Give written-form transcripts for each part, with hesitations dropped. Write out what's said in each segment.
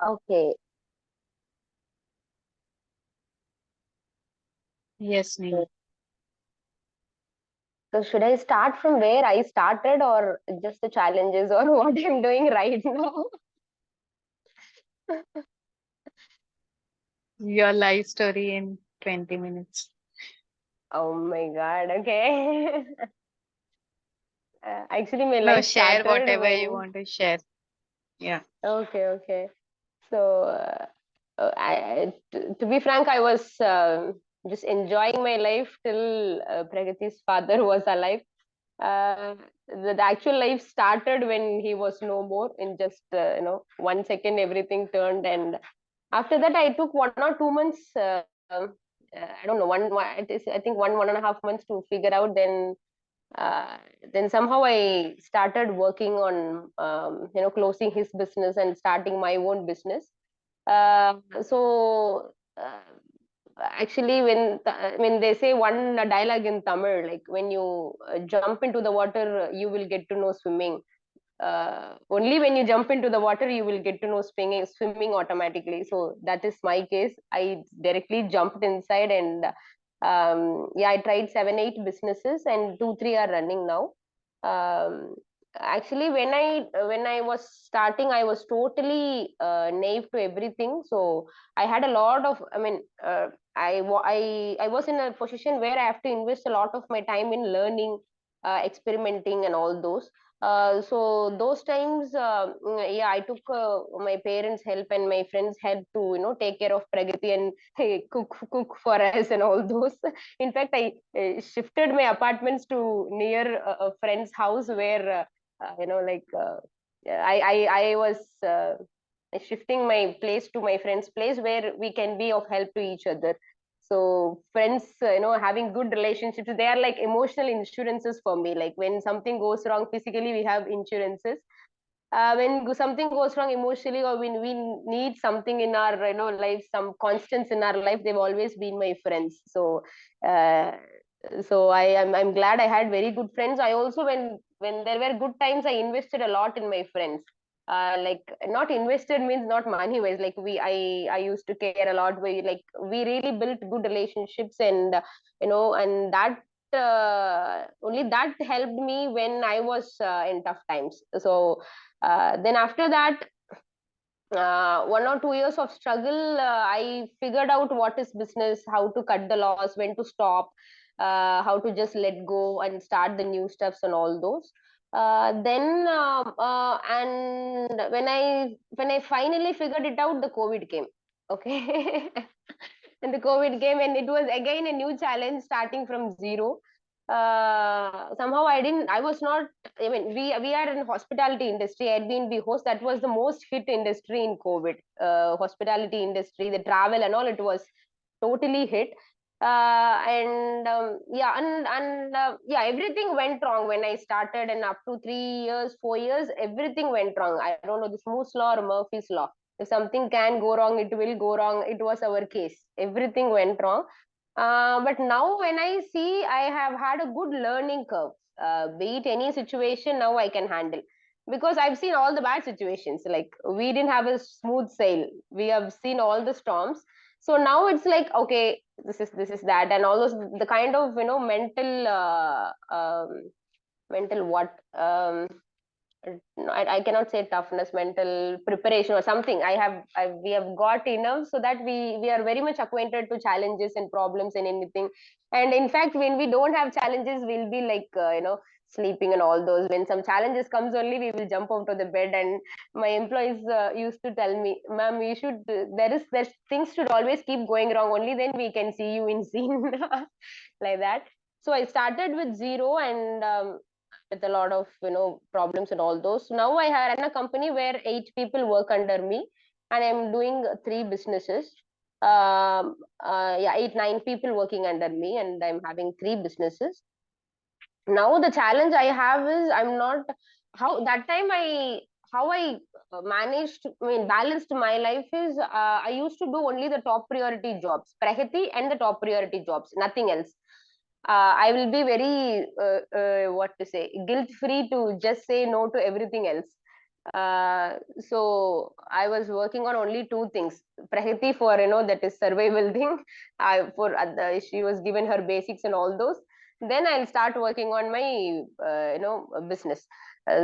Okay. Yes, Neha. So should I start from where I started or just the challenges or what I'm doing right now? Your life story in 20 minutes. Oh my God. Okay. Actually, my No, life share started whatever you when. want to share. Yeah. Okay, okay. So, to be frank, I was just enjoying my life till Pragati's father was alive. The actual life started when he was no more. In just 1 second, everything turned, and after that, I took 1 or 2 months. I don't know, it is, I think 1.5 months to figure out. Uh, then somehow I started working on closing his business and starting my own business. So actually, when they say one dialogue in Tamil, like when you jump into the water, you will get to know swimming. Only when you jump into the water, you will get to know swimming automatically. So that is my case. I directly jumped inside, and yeah, I tried 7, 8 businesses, and 2, 3 are running now. Um, Actually, when I was starting, I was totally naive to everything. So I had a lot of, I was in a position where I have to invest a lot of my time in learning, experimenting, and all those. So those times, yeah, I took my parents' help and my friends' help to take care of Pragati and hey, cook for us and all those. In fact, I shifted my apartments to near a friend's house where like I was shifting my place to my friend's place where we can be of help to each other. So friends, having good relationships, they are like emotional insurances for me. Like when something goes wrong physically, we have insurances. When something goes wrong emotionally, or when we need something in our life, some constants in our life, they've always been my friends. So uh, I'm glad I had very good friends. I also, when there were good times, I invested a lot in my friends. Like, not invested means not money wise, like I used to care a lot. We really built good relationships, and and that only that helped me when I was in tough times. So then after that, 1 or 2 years of struggle, I figured out what is business, how to cut the loss, when to stop, how to just let go and start the new steps and all those. And when I finally figured it out, the COVID came. Okay. And the COVID came, and it was again a new challenge starting from zero. Somehow I was not, I mean, we are in hospitality industry. I'd been the host. That was the most hit industry in COVID. Hospitality industry, the travel and all, it was totally hit. And yeah, and yeah, everything went wrong when I started, and up to 3 years, 4 years, everything went wrong. I don't know, this Moore's law or Murphy's law. If something can go wrong, it will go wrong. It was our case. Everything went wrong. But now when I see, I have had a good learning curve. Be it any situation, now I can handle, because I've seen all the bad situations. Like, we didn't have a smooth sail. We have seen all the storms. So now it's like, okay, this is that, and all those, the kind of mental mental what I cannot say toughness, mental preparation or something. We have got enough so that we are very much acquainted to challenges and problems and anything. And in fact, when we don't have challenges, we'll be like sleeping and all those. When some challenges comes only, we will jump out of the bed. And my employees used to tell me, "Ma'am, we should. There's things should always keep going wrong. Only then we can see you in scene." Like that. So I started with zero, and with a lot of problems and all those. So now I run a company where 8 people work under me, and I'm doing 3 businesses. Yeah, 8, 9 people working under me, and I'm having 3 businesses. Now the challenge I have is, I'm not, how that time I how I managed, I mean, balanced my life is, I used to do only the top priority jobs, Prahithi, and the top priority jobs, nothing else. I will be very what to say, guilt free to just say no to everything else. So I was working on only two things. Prahithi for, that is survival thing. She was given her basics and all those. Then I'll start working on my business.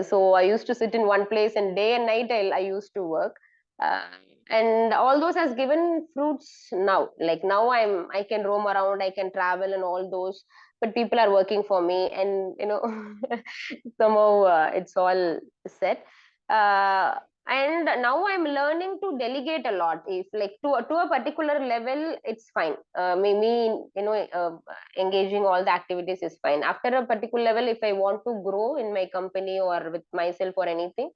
So I used to sit in one place and day and night I used to work. Uh, and all those has given fruits now. Like now I can roam around, I can travel and all those. But people are working for me, and somehow it's all set. uh, and now I'm learning to delegate a lot. If like to a particular level it's fine, engaging all the activities is fine. After a particular level, if I want to grow in my company or with myself or anything,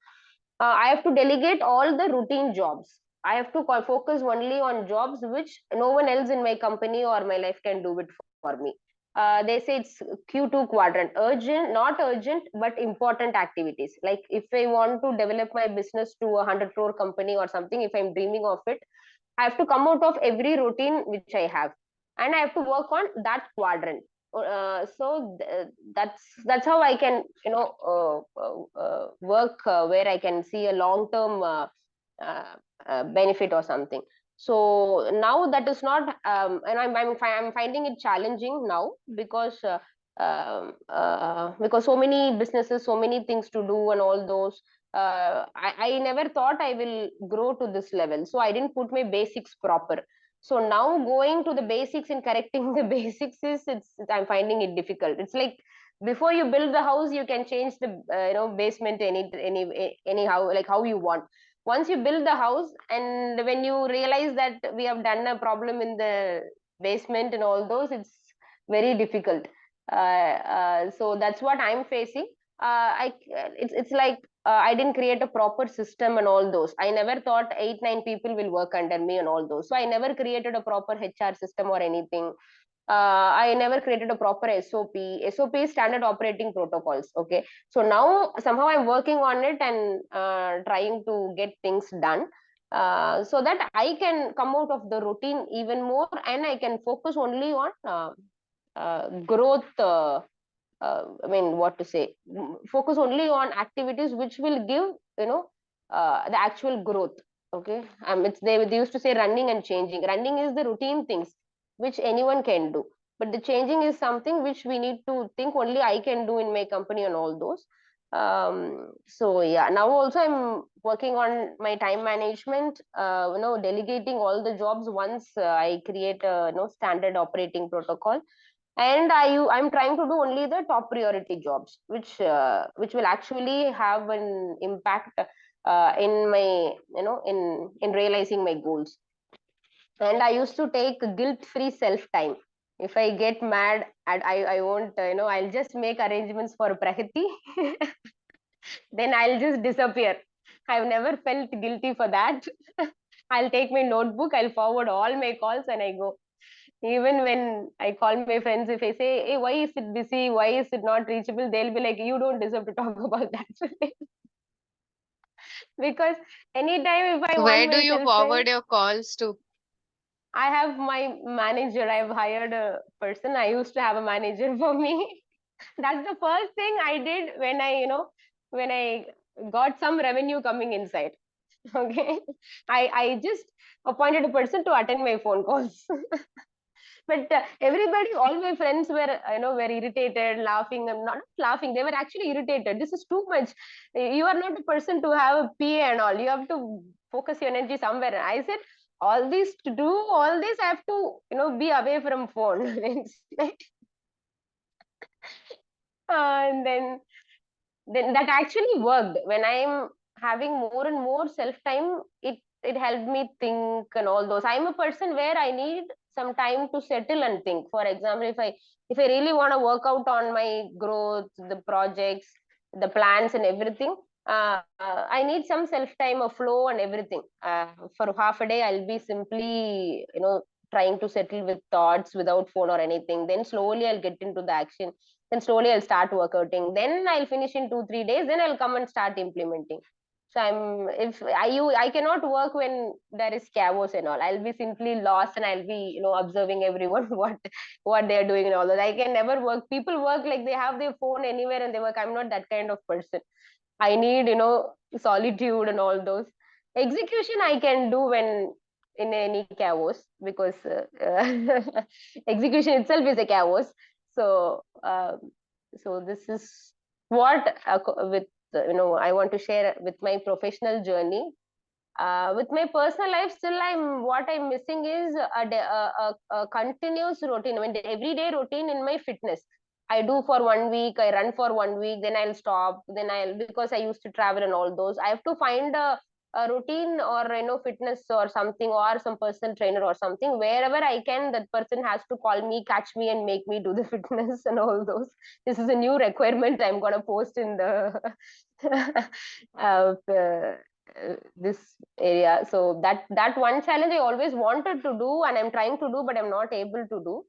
I have to delegate all the routine jobs. I have to focus only on jobs which no one else in my company or my life can do it for me. They say it's Q2 quadrant, urgent, not urgent, but important activities. Like if I want to develop my business to a 100 crore company or something, if I'm dreaming of it, I have to come out of every routine which I have, and I have to work on that quadrant. That's how I can work where I can see a long term uh, benefit or something. So now that is not, and I'm finding it challenging now because. Because so many businesses, so many things to do, and all those, I never thought I will grow to this level. So I didn't put my basics proper. So now going to the basics and correcting the basics I'm finding it difficult. It's like before you build the house, you can change the basement anyhow, like how you want. Once you build the house, and when you realize that we have done a problem in the basement and all those, it's very difficult. So that's what I'm facing. It's like I didn't create a proper system and all those. I never thought 8 9 people will work under me and all those. So I never created a proper HR system or anything. I never created a proper SOP is standard operating protocols. Okay, so now somehow I'm working on it and trying to get things done, so that I can come out of the routine even more, and I can focus only on growth. I mean, what to say? Focus only on activities which will give, the actual growth. Okay, they used to say running and changing. Running is the routine things which anyone can do, but the changing is something which we need to think only I can do in my company and all those. So yeah, now also I'm working on my time management. Delegating all the jobs once I create a standard operating protocol, and I'm trying to do only the top priority jobs which will actually have an impact in my in realizing my goals. And I used to take guilt free self time. If I get mad, I won't, I'll just make arrangements for Prahithi. Then I'll just disappear. I've never felt guilty for that. I'll take my notebook, I'll forward all my calls, and I go. Even when I call my friends, if I say, hey, why is it busy? Why is it not reachable? They'll be like, you don't deserve to talk about that. Because anytime if I want Where do my you self time, forward your calls to? I have my manager. I've hired a person. I used to have a manager for me. That's the first thing I did when when I got some revenue coming inside. Okay. I just appointed a person to attend my phone calls. But everybody, all my friends were were irritated, laughing. I'm not laughing, they were actually irritated. This is too much. You are not a person to have a PA and all. You have to focus your energy somewhere. I said, all this to do all this, I have to be away from phone. It's like, and then that actually worked. When I'm having more and more self time, it helped me think and all those. I'm a person where I need some time to settle and think. For example, if I really want to work out on my growth, the projects, the plans and everything, I need some self time, a flow and everything. For half a day I'll be simply trying to settle with thoughts without phone or anything. Then slowly I'll get into the action. Then slowly I'll start workouting. Then I'll finish in 2 3 days. Then I'll come and start implementing. So I cannot work when there is chaos and all. I'll be simply lost, and I'll be observing everyone what they're doing and all that. I can never work. People work like they have their phone anywhere and they work. I'm not that kind of person. I need, solitude and all those. Execution I can do when in any chaos, because execution itself is a chaos. So, so this is what with I want to share with my professional journey. With my personal life, still what I'm missing is a continuous routine. I mean, the everyday routine in my fitness. I do for 1 week, I run for 1 week, then I'll stop, then I'll, because I used to travel and all those. I have to find a routine, or fitness or something, or some personal trainer or something. Wherever I can, that person has to call me, catch me, and make me do the fitness and all those. This is a new requirement I'm gonna post in the this area. So that one challenge I always wanted to do, and I'm trying to do, but I'm not able to do.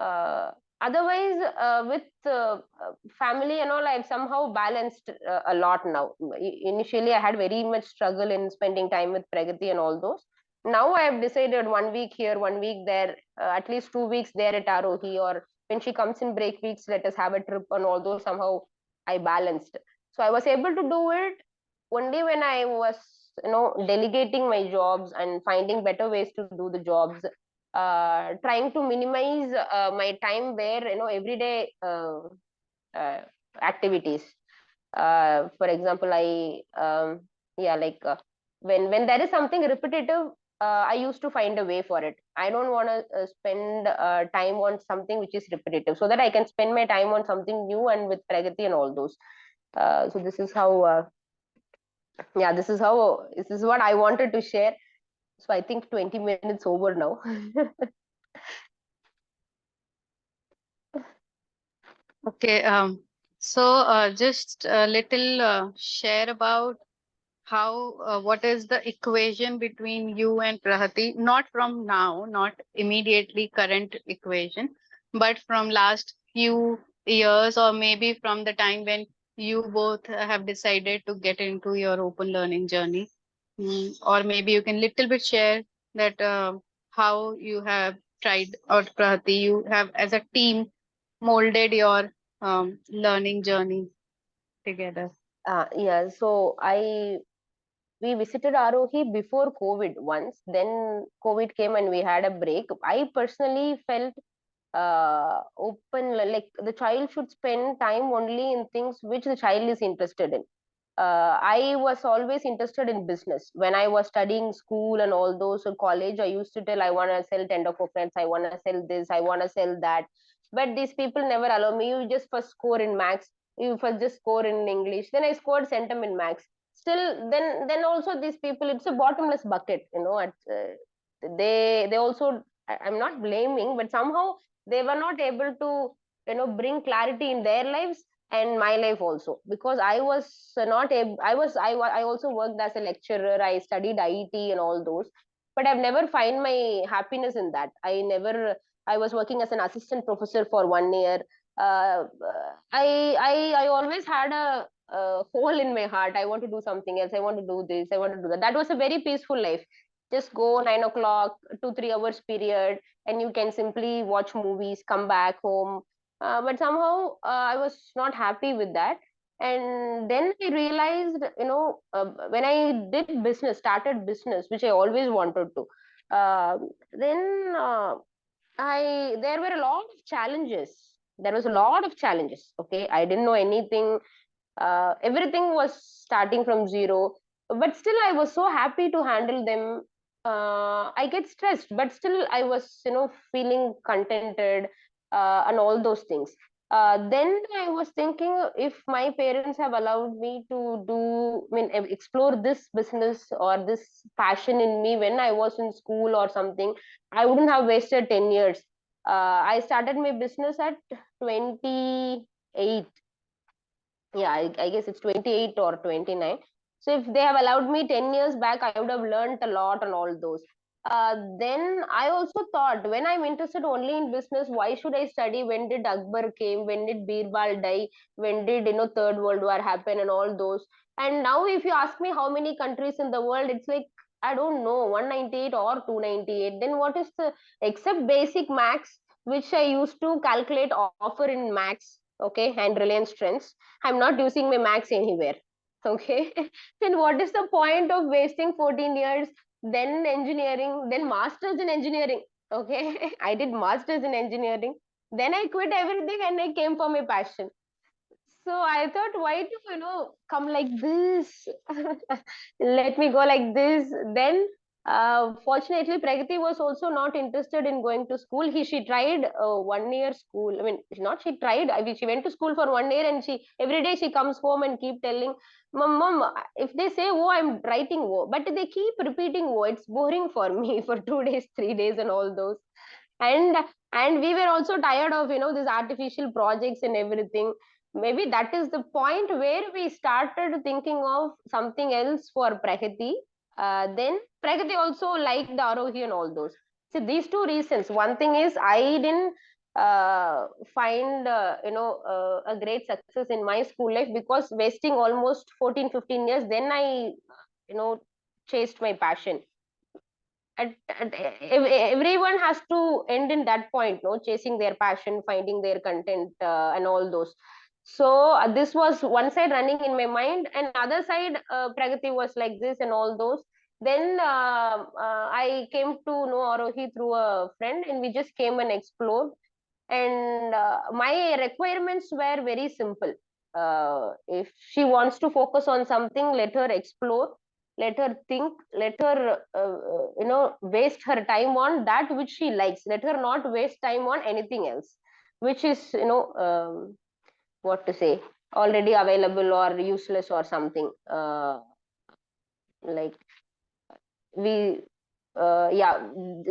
uh, Otherwise, with family and all, I've somehow balanced a lot now. Initially I had very much struggle in spending time with Pragati and all those. Now I have decided 1 week here, 1 week there, at least 2 weeks there at Aarohi, or when she comes in break weeks, let us have a trip and all those. Somehow I balanced. So I was able to do it only when I was, delegating my jobs and finding better ways to do the jobs, trying to minimize my time where, everyday uh, activities. For example, yeah, like when there is something repetitive, I used to find a way for it. I don't want to spend time on something which is repetitive, so that I can spend my time on something new and with Pragati and all those. So this is how, yeah, this is what I wanted to share. So I think 20 minutes over now. Okay. So just a little share about how what is the equation between you and Prahati, not from now, not immediately current equation, but from last few years, or maybe from the time when you both have decided to get into your open learning journey. Or maybe you can little bit share that how you have tried, or Prahati, you have as a team molded your learning journey together. Yeah, so we visited Aarohi before COVID once. Then COVID came and we had a break. I personally felt open, like the child should spend time only in things which the child is interested in. I was always interested in business. When I was studying school and all those, college, I used to tell I want to sell tender coconuts, I want to sell this, I want to sell that. But these people never allow me. You just first score in max, you first just score in English. Then I scored centum in max. Still, then also these people, it's a bottomless bucket. They also, I'm not blaming, but somehow they were not able to, bring clarity in their lives and my life also, because I was not able, I also worked as a lecturer, I studied IET and all those, but I've never find my happiness in that. I was working as an assistant professor for 1 year. uh, I always had a hole in my heart. I want to do something else, I want to do this, I want to do that. That was a very peaceful life. Just go 9 o'clock, 2 3 hours period, and you can simply watch movies, come back home. But somehow I was not happy with that. And then I realized, when I did business, started business, which I always wanted to, uh, then I there were a lot of challenges. There was a lot of challenges. Okay, I didn't know anything. Everything was starting from zero, but still I was so happy to handle them. I get stressed, but still I was, feeling contented, and all those things. Then I was thinking, if my parents have allowed me to do, I mean, explore this business or this passion in me when I was in school or something, I wouldn't have wasted 10 years. I started my business at 28. Yeah, I guess it's 28 or 29. So if they have allowed me 10 years back, I would have learned a lot on all those. Then I also thought, when I'm interested only in business, why should I study? When did Akbar came? When did Birbal die? When did, Third World War happen and all those? And now if you ask me how many countries in the world, it's like, I don't know, 198 or 298. Then what is the, except basic max, which I used to calculate offer in max, okay, and Reliance Trends, I'm not using my max anywhere. Okay. Then what is the point of wasting 14 years, then engineering, then masters in engineering? Okay. I did masters in engineering. Then I quit everything and I came for my passion. So I thought, why to, come like this? Let me go like this. Then, fortunately, Pragati was also not interested in going to school. She tried 1 year school. I mean, not she tried. I mean, she went to school for 1 year, and she every day she comes home and keep telling, Mom, if they say, oh, I'm writing, oh, but they keep repeating, oh, it's boring for me for 2 days, 3 days, and all those. And we were also tired of these artificial projects and everything. Maybe that is the point where we started thinking of something else for Prahithi. Then Prahithi also liked the Aarohi and all those. So these two reasons. One thing is I didn't find a great success in my school life because wasting almost 14, 15 years. Then I chased my passion. Everyone has to end in that point, no, chasing their passion, finding their content, and all those. So this was one side running in my mind, and other side, Pragati was like this and all those. Then I came to know Aarohi through a friend, and we just came and explored. And my requirements were very simple. If she wants to focus on something, let her explore, let her think, let her waste her time on that which she likes. Let her not waste time on anything else which is what to say, already available or useless or something, like we yeah,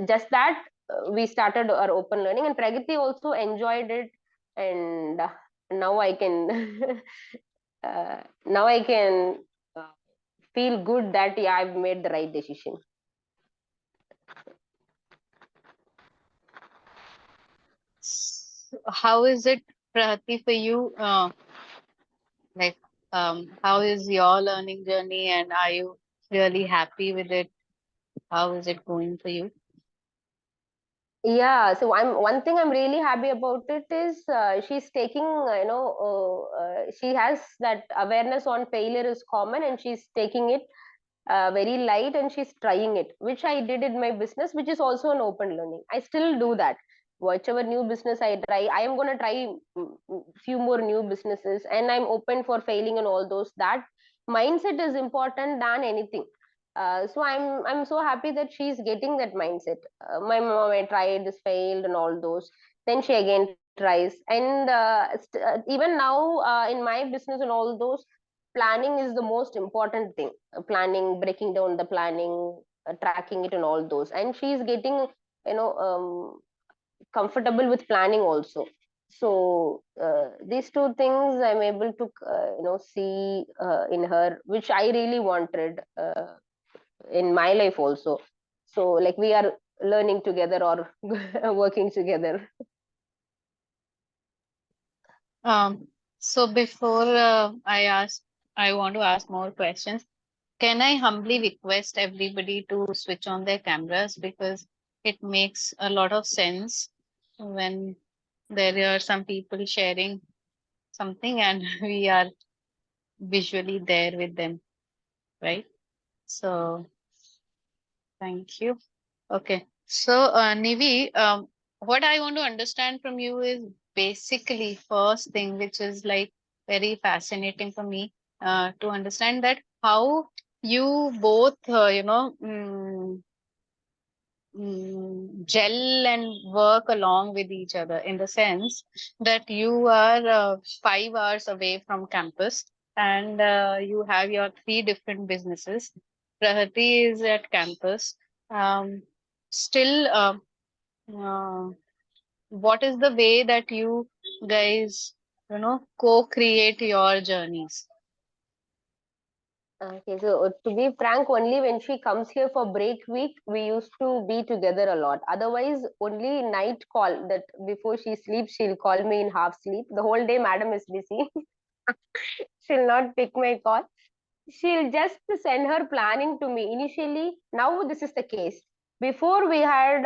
just that. We started our open learning, and Pragati also enjoyed it. And now I can now I can uh, feel good that yeah, I've made the right decision. How is it, Prahithi, for you? Like, how is your learning journey, and are you really happy with it? How is it going for you? Yeah, so one thing I'm really happy about it is she's taking, she has that awareness on failure is common, and she's taking it very light, and she's trying it, which I did in my business, which is also an open learning. I still do that. Whichever new business I try, I am going to try few more new businesses, and I'm open for failing and all those. That mindset is important than anything. So I'm so happy that she's getting that mindset. My mom, I tried this, failed, and all those. Then she again tries, and even now in my business and all those, planning is the most important thing. Planning, breaking down the planning, tracking it, and all those. And she's getting comfortable with planning also. So these two things I'm able to see in her, which I really wanted in my life also. So like we are learning together or working together. Um, so before I want to ask more questions. Can I humbly request everybody to switch on their cameras, because it makes a lot of sense when there are some people sharing something and we are visually there with them, right? So thank you. Okay. So Nivi, what I want to understand from you is basically first thing, which is like very fascinating for me to understand that how you both, gel and work along with each other, in the sense that you are 5 hours away from campus, and you have your three different businesses. Prahithi is at campus. Um, Still, uh, what is the way that you guys, co-create your journeys? Okay, so to be frank, only when she comes here for break week, we used to be together a lot. Otherwise, only night call, that before she sleeps, she'll call me in half sleep. The whole day, madam is busy. She'll not pick my call. She'll just send her planning to me. Initially, now this is the case. Before we had,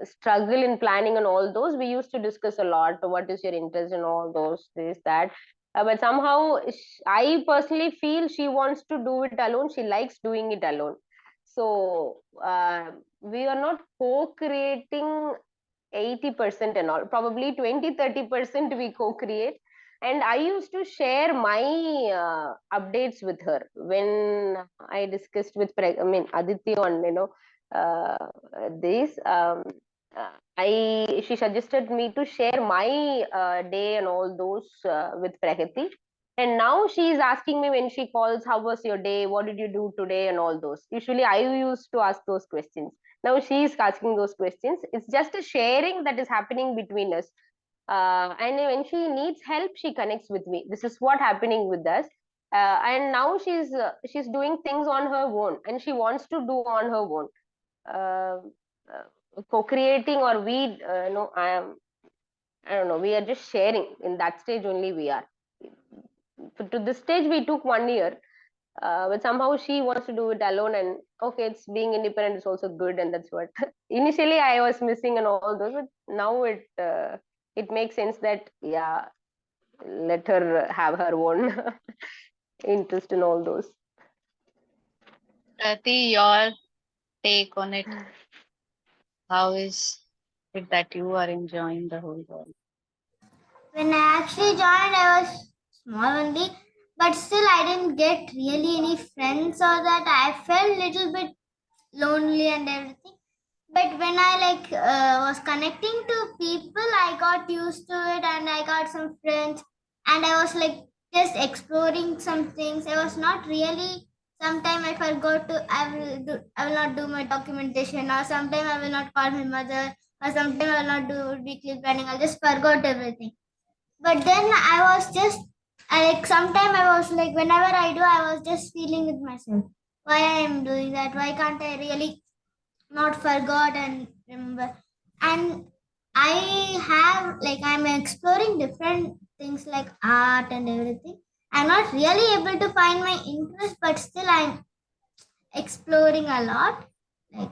struggle in planning and all those, we used to discuss a lot. What is your interest in all those, this, that. But somehow I personally feel she wants to do it alone. She likes doing it alone. So we are not co-creating 80% and all, probably 20-30% we co-create. And I used to share my updates with her when I discussed with Aditi on uh, this I she suggested me to share my day and all those with Prahithi. And now she is asking me when she calls, how was your day, what did you do today, and all those. Usually I used to ask those questions. Now she is asking those questions. It's just a sharing that is happening between us. And when she needs help, she connects with me. This is what happening with us. And now she's doing things on her own, and she wants to do on her own. uh, Co-creating, or we no I don't know, we are just sharing. In that stage only we are. To this stage we took 1 year, but somehow she wants to do it alone. And okay, it's being independent is also good, and that's what initially I was missing and all those, but now it makes sense that, yeah, let her have her own interest in all those. Prati, your take on it. How is it that you are enjoying the whole world? When I actually joined, I was small only, but still I didn't get really any friends or that. I felt little bit lonely and everything. But when I was connecting to people, I got used to it and I got some friends, and I was like just exploring some things. I was not really. Sometime I forgot to. I will not do my documentation, or sometime I will not call my mother, or sometime I will not do weekly planning. I'll just forgot everything. But then I was just sometime I was like, whenever I do, I was just feeling with myself why I am doing that. Why can't I really not forgot and remember? And I have I'm exploring different things like art and everything. I'm not really able to find my interest, but still I'm exploring a lot. Like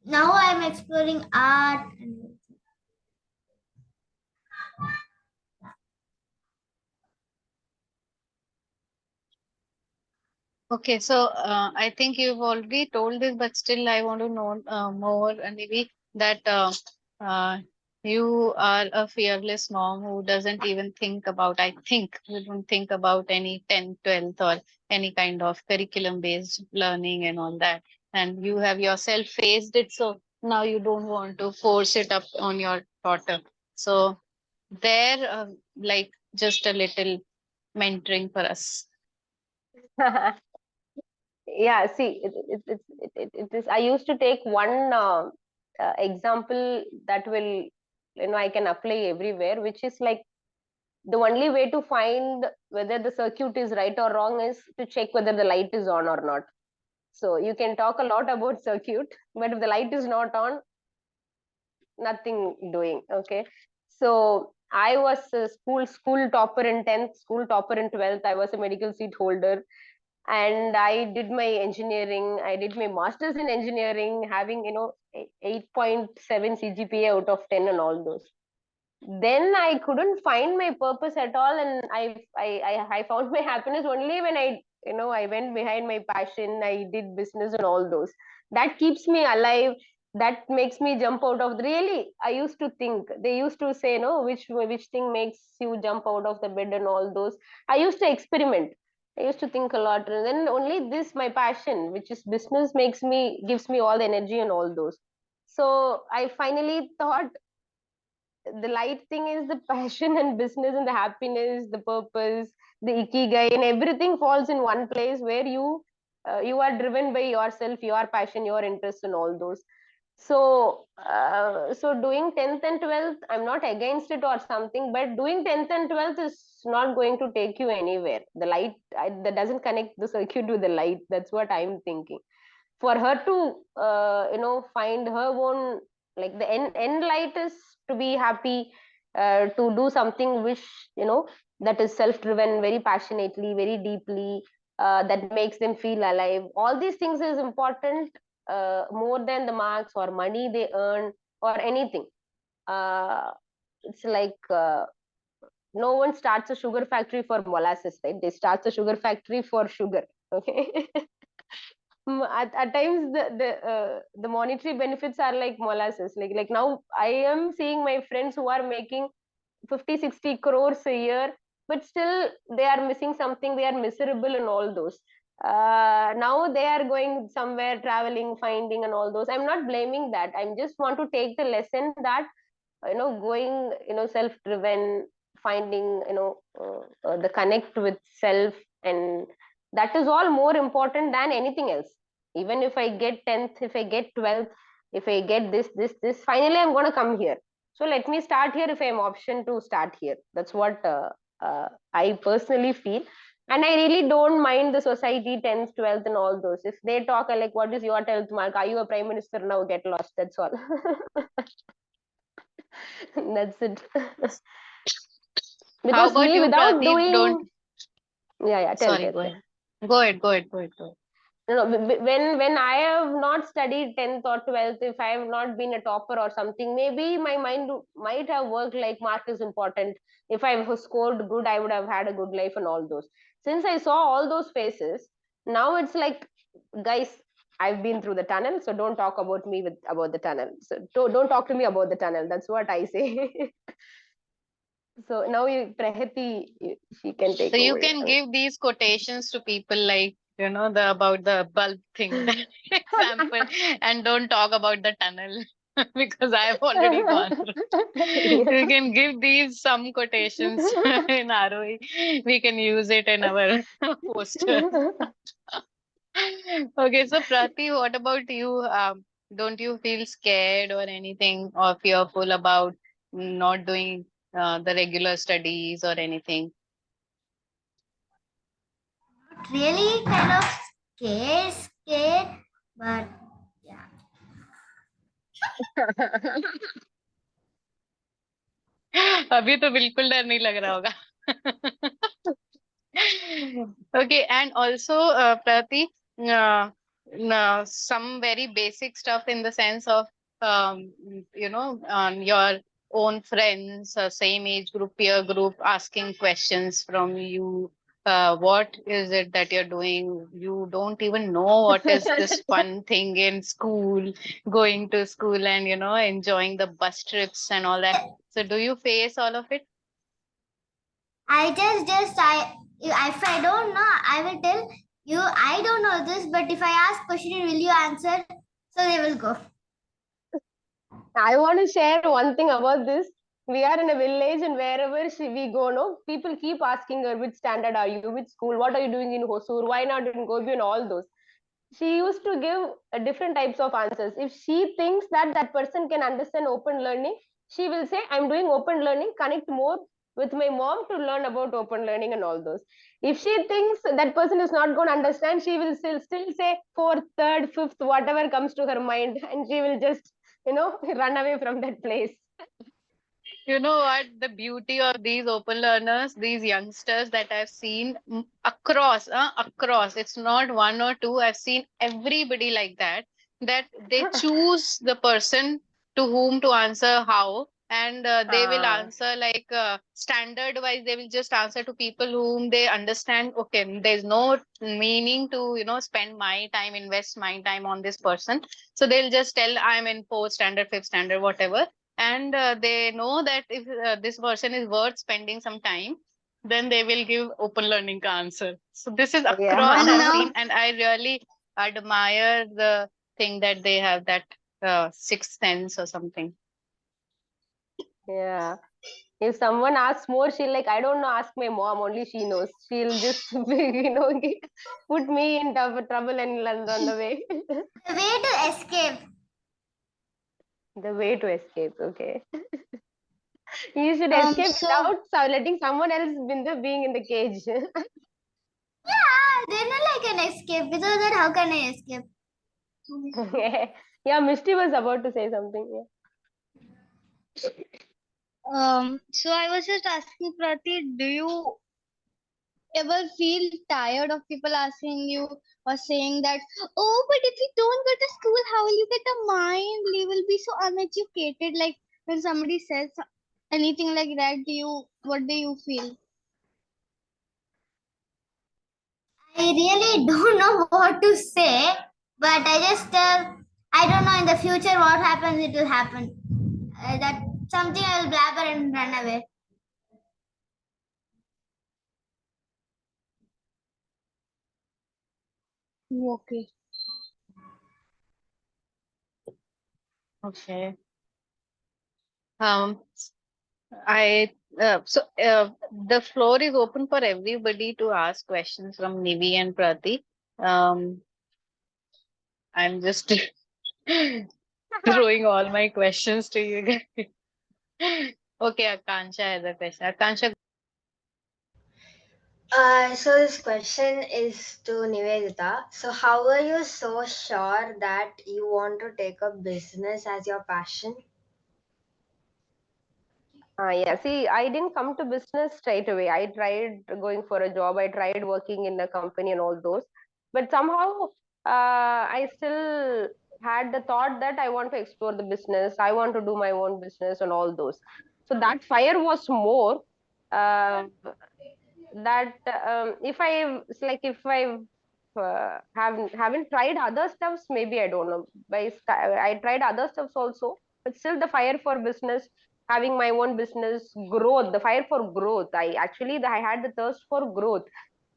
now I'm exploring art and Okay, so I think you've already told this, but still I want to know more, Nivi, that uh, you are a fearless mom who doesn't even think about, I think, you don't think about any 10th, 12th, or any kind of curriculum based learning and all that. And you have yourself faced it, so now you don't want to force it up on your daughter. So, there, just a little mentoring for us. Yeah, see, it is. I used to take one example that will, I can apply everywhere, which is like the only way to find whether the circuit is right or wrong is to check whether the light is on or not. So you can talk a lot about circuit, but if the light is not on, nothing doing. Okay. So I was a school topper in 10th, school topper in 12th. I was a medical seat holder, and I did my engineering. I did my master's in engineering, having 8.7 CGPA out of 10 and all those. Then I couldn't find my purpose at all, and I found my happiness only when I went behind my passion. I did business and all those. That keeps me alive. That makes me jump out of really. I used to think, they used to say, no, which thing makes you jump out of the bed and all those. I used to experiment. I used to think a lot, and then only this, my passion, which is business, gives me all the energy and all those. So I finally thought the light thing is the passion and business and the happiness, the purpose, the ikigai, and everything falls in one place where you are driven by yourself, your passion, your interest, and all those. So doing 10th and 12th, I'm not against it or something, but doing 10th and 12th is not going to take you anywhere. The light that doesn't connect the circuit with the light. That's what I'm thinking. For her to find her own, like the end light is to be happy, to do something which that is self driven very passionately, very deeply, that makes them feel alive. All these things is important, more than the marks or money they earn or anything. uh, it's like no one starts a sugar factory for molasses, right? They start a sugar factory for sugar. Okay. At times the monetary benefits are like molasses. Like now I am seeing my friends who are making 50-60 crores a year, but still they are missing something. They are miserable and all those. Now they are going somewhere, traveling, finding, and all those. I'm not blaming that. I just want to take the lesson that going self driven, finding the connect with self, and that is all more important than anything else. Even if I get 10th, if I get 12th, if I get this, finally I'm going to come here. So let me start here if I'm option to start here. That's what I personally feel. And I really don't mind the society 10th, 12th, and all those. If they talk like, what is your 12th mark, are you a prime minister now, get lost, that's all. That's it. How Because about me, you, without Pradeep? Don't. doing, yeah, tell, Sorry, tell, go tell. ahead. Go ahead. Go ahead. Go ahead. Go ahead. No, when I have not studied 10th or 12th, if I have not been a topper or something, maybe my mind might have worked like mark is important. If I have scored good, I would have had a good life and all those. Since I saw all those faces, now it's like, guys, I've been through the tunnel, so don't talk about me about the tunnel. So don't talk to me about the tunnel. That's what I say. So now Prahithi, she can So take you over. can give these quotations to people like, the about the bulb thing, that example, and don't talk about the tunnel because I have already gone through. You can give these some quotations in Aarohi. We can use it in our posters. Okay, so Prati, what about you? Don't you feel scared or anything, or fearful about not doing the regular studies or anything? Not really kind of scared, but yeah. अभी तो बिल्कुल डर नहीं लग रहा होगा. Okay, and also, Prati, some very basic stuff in the sense of, your own friends, same age group, peer group, asking questions from you. What is it that you're doing? You don't even know what is this fun thing in school, going to school and, enjoying the bus trips and all that. So do you face all of it? If I don't know, I will tell you I don't know this, but if I ask question, will you answer? So they will go. I want to share one thing about this. We are in a village, and wherever we go, no, people keep asking her, which standard are you, which school, what are you doing in Hosur, why not in Gobi, and all those. She used to give different types of answers. If she thinks that that person can understand open learning, she will say, I'm doing open learning, connect more with my mom to learn about open learning and all those. If she thinks that person is not going to understand, she will still say fourth, third, fifth, whatever comes to her mind, and she will just run away from that place. You know what? The beauty of these open learners, these youngsters that I've seen across, it's not one or two. I've seen everybody like that, that they choose the person to whom to answer how, and they will Ah, answer like standard wise, they will just answer to people whom they understand. Okay, there's no meaning to, spend my time, invest my time on this person. So they'll just tell I'm in fourth standard, fifth standard, whatever, and they know that if this person is worth spending some time, then they will give open learning ka answer. So this is across And I've yeah. now seen, and I really admire the thing that they have, that sixth sense or something. Yeah. If someone asks more, she'll like, I don't know, ask my mom, only she knows. She'll just, put me in trouble and run away. the way to escape. The way to escape, okay. You should escape So without letting someone else being in the cage. yeah, then I can escape. Without that, how can I escape? Yeah, Misty was about to say something. Yeah. So I was just asking Prati, do you ever feel tired of people asking you or saying that, oh, but if you don't go to school, how will you get a mind? You will be so uneducated. Like when somebody says anything like that, what do you feel? I really don't know what to say, but I don't know in the future what happens, it will happen. That something I will blabber and run away. Okay. Okay. Um, the floor is open for everybody to ask questions from Nivi and Prati. Um, I'm just throwing all my questions to you guys. Okay, Akansha has a question. Akansha, So this question is to Nivethitha. So how are you so sure that you want to take up business as your passion? Yeah, see, I didn't come to business straight away. I tried going for a job. I tried working in a company and all those. But somehow, I still had the thought that I want to explore the business. I want to do my own business and all those. So that fire was more. Uh, that if I it's like if I haven't tried other stuffs, maybe I don't know. I tried other stuffs also, but still the fire for business, having my own business, growth, the fire for growth. I had the thirst for growth.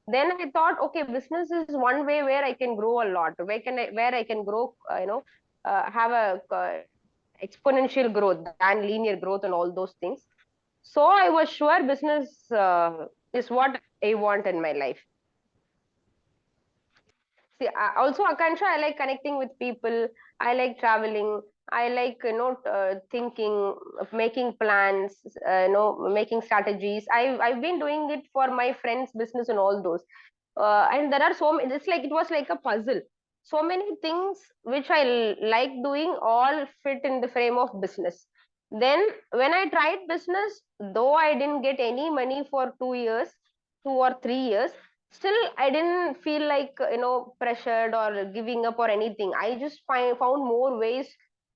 Then I thought, okay, business is one way where I can grow a lot. Where I can grow, have a exponential growth than linear growth and all those things. So I was sure business is what I want in my life. See, also Akansha, I like connecting with people. I like traveling. I like thinking, making plans, making strategies. I've been doing it for my friends' business and all those. And there are so many. It's like it was like a puzzle. So many things which I like doing all fit in the frame of business. Then when I tried business, though I didn't get any money for 2 years, 2 or 3 years, still I didn't feel like pressured or giving up or anything. I just found more ways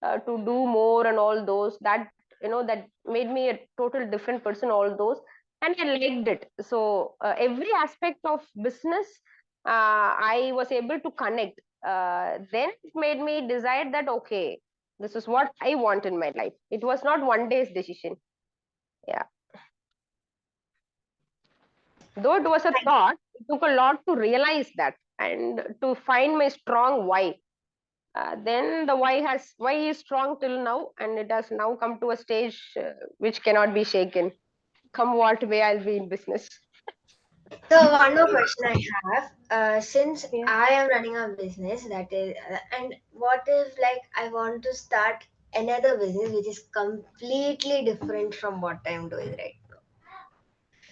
to do more and all those that that made me a total different person, all those, and I liked it. So every aspect of business I was able to connect. Then it made me decide that okay, this is what I want in my life. It was not one day's decision. Yeah, though it was a thought, it took a lot to realize that and to find my strong why. Then the why is strong till now, and it has now come to a stage which cannot be shaken. Come what may, I'll be in business. So one more question I have. Since Yeah. I am running a business that is, and what if like I want to start another business which is completely different from what I'm doing right now?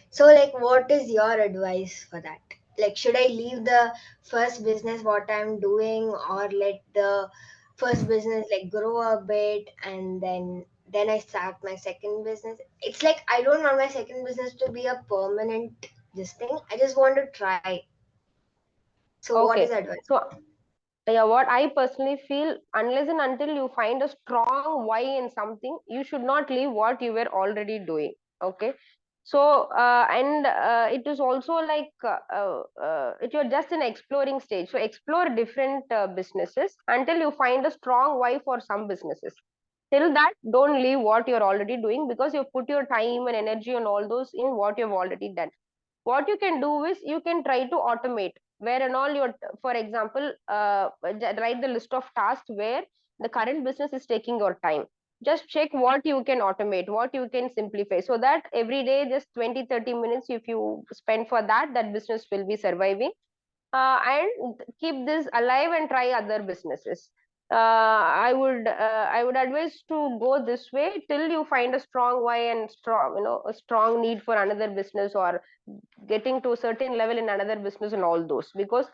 So like, what is your advice for that? Like, should I leave the first business what I'm doing, or let the first business like grow a bit, and then I start my second business? It's like I don't want my second business to be a permanent this thing. I just want to try. So what is Okay. advice? So yeah, what I personally feel, unless and until you find a strong why in something, you should not leave what you were already doing. Okay. So and it is also like it you're just in exploring stage. So explore different businesses until you find a strong why for some businesses. Till that, don't leave what you're already doing, because you've put your time and energy and all those in what you've already done. What you can do is you can try to automate where and all your, for example, write the list of tasks where the current business is taking your time. Just check what you can automate, what you can simplify, so that every day just 20-30 minutes if you spend for that, that business will be surviving. And keep this alive and try other businesses. I would advise to go this way till you find a strong why and strong, a strong need for another business, or getting to a certain level in another business and all those. Because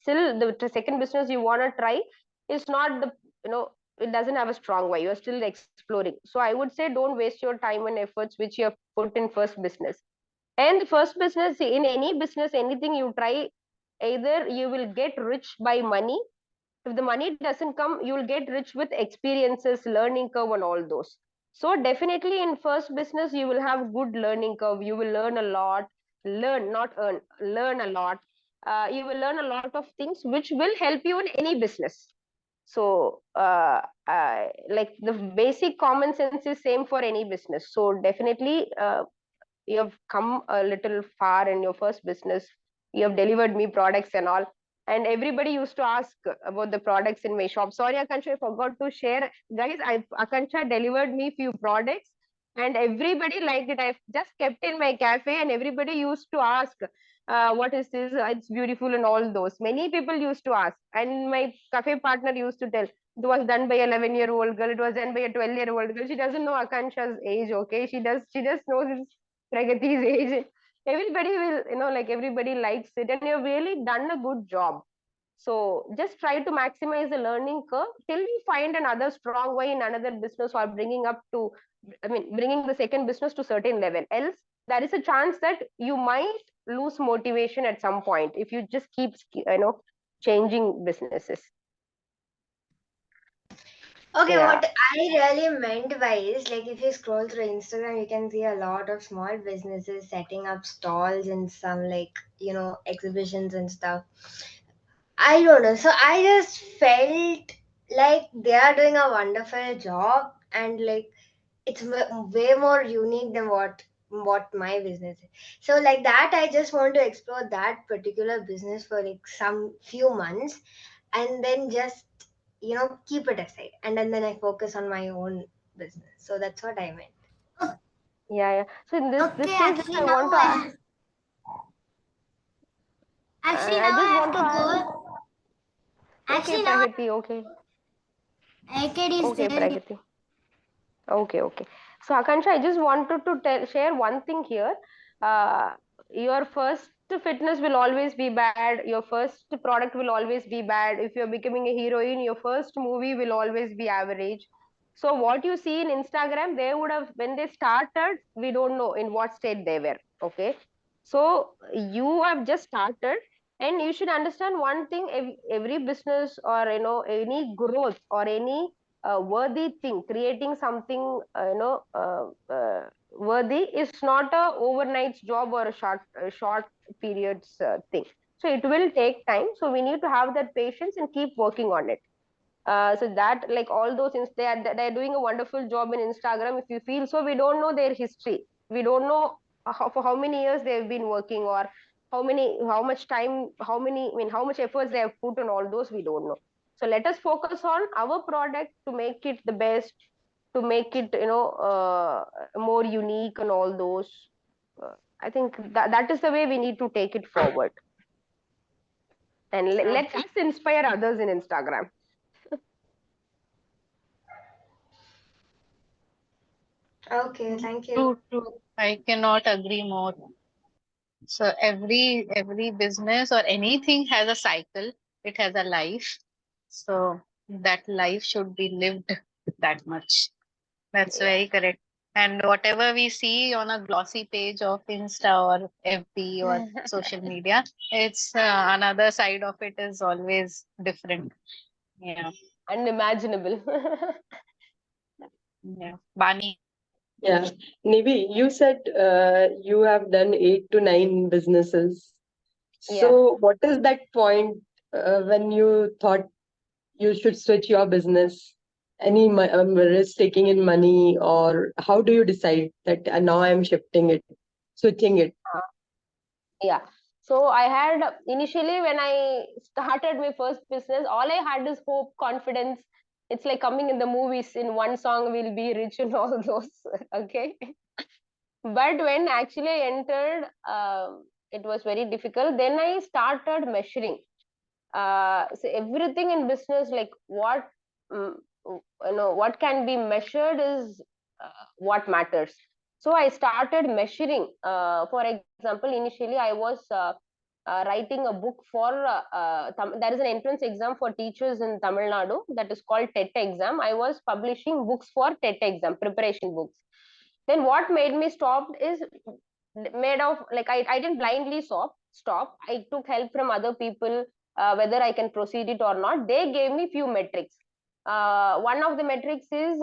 still the second business you want to try is not the, it doesn't have a strong why, you're still exploring. So I would say don't waste your time and efforts which you have put in first business. And the first business, in any business, anything you try, either you will get rich by money. If the money doesn't come, you will get rich with experiences, learning curve and all those. So definitely in first business, you will have good learning curve. You will learn a lot, learn, not earn, learn a lot. You will learn a lot of things which will help you in any business. So like the basic common sense is same for any business. So definitely you have come a little far in your first business. You have delivered me products and all. And everybody used to ask about the products in my shop. Sorry, Akansha, I forgot to share. Guys, Akansha delivered me few products and everybody liked it. I've just kept in my cafe and everybody used to ask, what is this? It's beautiful and all those. Many people used to ask. And my cafe partner used to tell, it was done by a 11-year-old girl. It was done by a 12-year-old girl. She doesn't know Akansha's age, okay? She just knows it's Pragati's age. Everybody will, like everybody likes it, and you've really done a good job. So just try to maximize the learning curve till we find another strong way in another business or bringing the second business to certain level. Else, there is a chance that you might lose motivation at some point if you just keep, changing businesses. Okay, Yeah. what I really meant by is like if you scroll through Instagram, you can see a lot of small businesses setting up stalls in some like exhibitions and stuff. I don't know. So I just felt like they are doing a wonderful job, and like it's way more unique than what my business is. So like that, I just want to explore that particular business for like some few months, and then just keep it aside, and then I focus on my own business. So that's what I meant. Yeah, yeah. So in this Okay, case, just actually I now want to ask. I just I have want to to ask. go. Okay, Actually now Pragati. Okay. AKD is Okay, there. Pragati. Okay, okay. So, Akansha, I just wanted to share one thing here. Uh, your first fitness will always be bad. Your first product will always be bad. If you're becoming a heroine, your first movie will always be average. So, what you see in Instagram, they would have, when they started, we don't know in what state they were. Okay. So, you have just started, and you should understand one thing: every business or any growth or any worthy thing, creating something worthy is not a overnight job or a short periods thing. So it will take time, so we need to have that patience and keep working on it. So that, like, all those they're doing a wonderful job in Instagram, if you feel so. We don't know their history, we don't know for how many years they've been working, or how much time, how much efforts they have put on all those, we don't know. So let us focus on our product to make it the best, to make it more unique and all those. I think that is the way we need to take it forward, and let us inspire others in Instagram. Okay, thank you. True, true. I cannot agree more. So every business or anything has a cycle. It has a life. So that life should be lived that much. That's Yeah. very correct. And whatever we see on a glossy page of Insta or FB or social media, it's another side of it is always different. Yeah, Unimaginable. yeah. Bani. Yeah. Nivi, you said you have done 8 to 9 businesses. Yeah. So, what is that point when you thought you should switch your business? Any risk taking in money, or how do you decide that now I'm shifting it, switching it? Yeah. So I had, initially when I started my first business, all I had is hope, confidence. It's like coming in the movies, in one song we'll be rich and all those. Okay. But when actually I entered, it was very difficult. Then I started measuring. So everything in business, like mm, what can be measured is what matters. So I started measuring. For example, initially I was writing a book for there is an entrance exam for teachers in Tamil Nadu that is called TET exam. I was publishing books for TET exam preparation books. Then what made me stop is made of, like, I didn't blindly stop. I took help from other people, whether I can proceed it or not. They gave me few metrics. One of the metrics is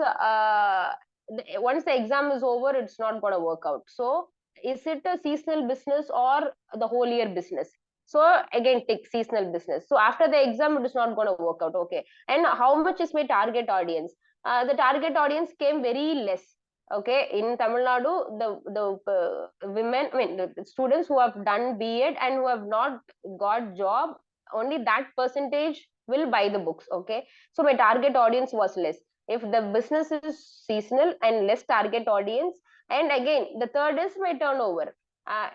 once the exam is over, it's not going to work out. So is it a seasonal business or the whole year business? So again, take seasonal business. So after the exam, it is not going to work out. Okay. And how much is my target audience? The target audience came very less. Okay, in Tamil Nadu, the women, I mean, the students who have done B.Ed and who have not got job, only that percentage will buy the books. Okay, so my target audience was less. If the business is seasonal and less target audience, and again, the third is my turnover.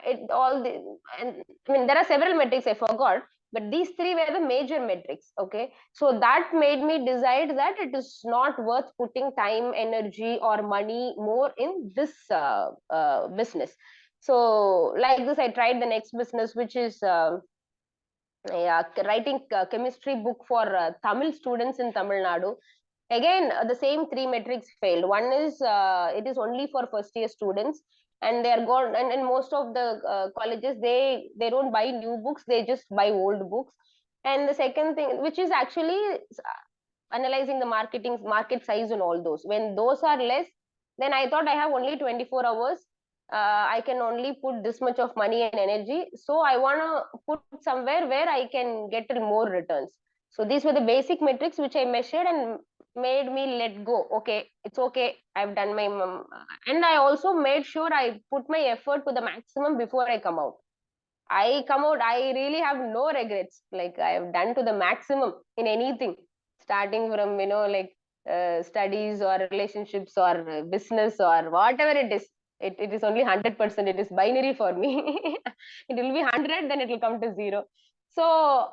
It all the, and I mean, there are several metrics I forgot, but these three were the major metrics. Okay, so that made me decide that it is not worth putting time, energy, or money more in this business. So like this, I tried the next business, which is yeah, writing chemistry book for Tamil students in Tamil Nadu. Again, the same three metrics failed. One is it is only for first year students, and they are gone. And most of the colleges, they don't buy new books; they just buy old books. And the second thing, which is actually analyzing the market size and all those. When those are less, then I thought I have only 24 hours. I can only put this much of money and energy. So I want to put somewhere where I can get more returns. So these were the basic metrics which I measured and made me let go. Okay, it's okay. I've done my, and I also made sure I put my effort to the maximum before I come out. I come out, I really have no regrets. Like I have done to the maximum in anything, starting from, like studies or relationships or business or whatever it is. It is only 100%. It is binary for me. It will be 100, then it will come to zero. So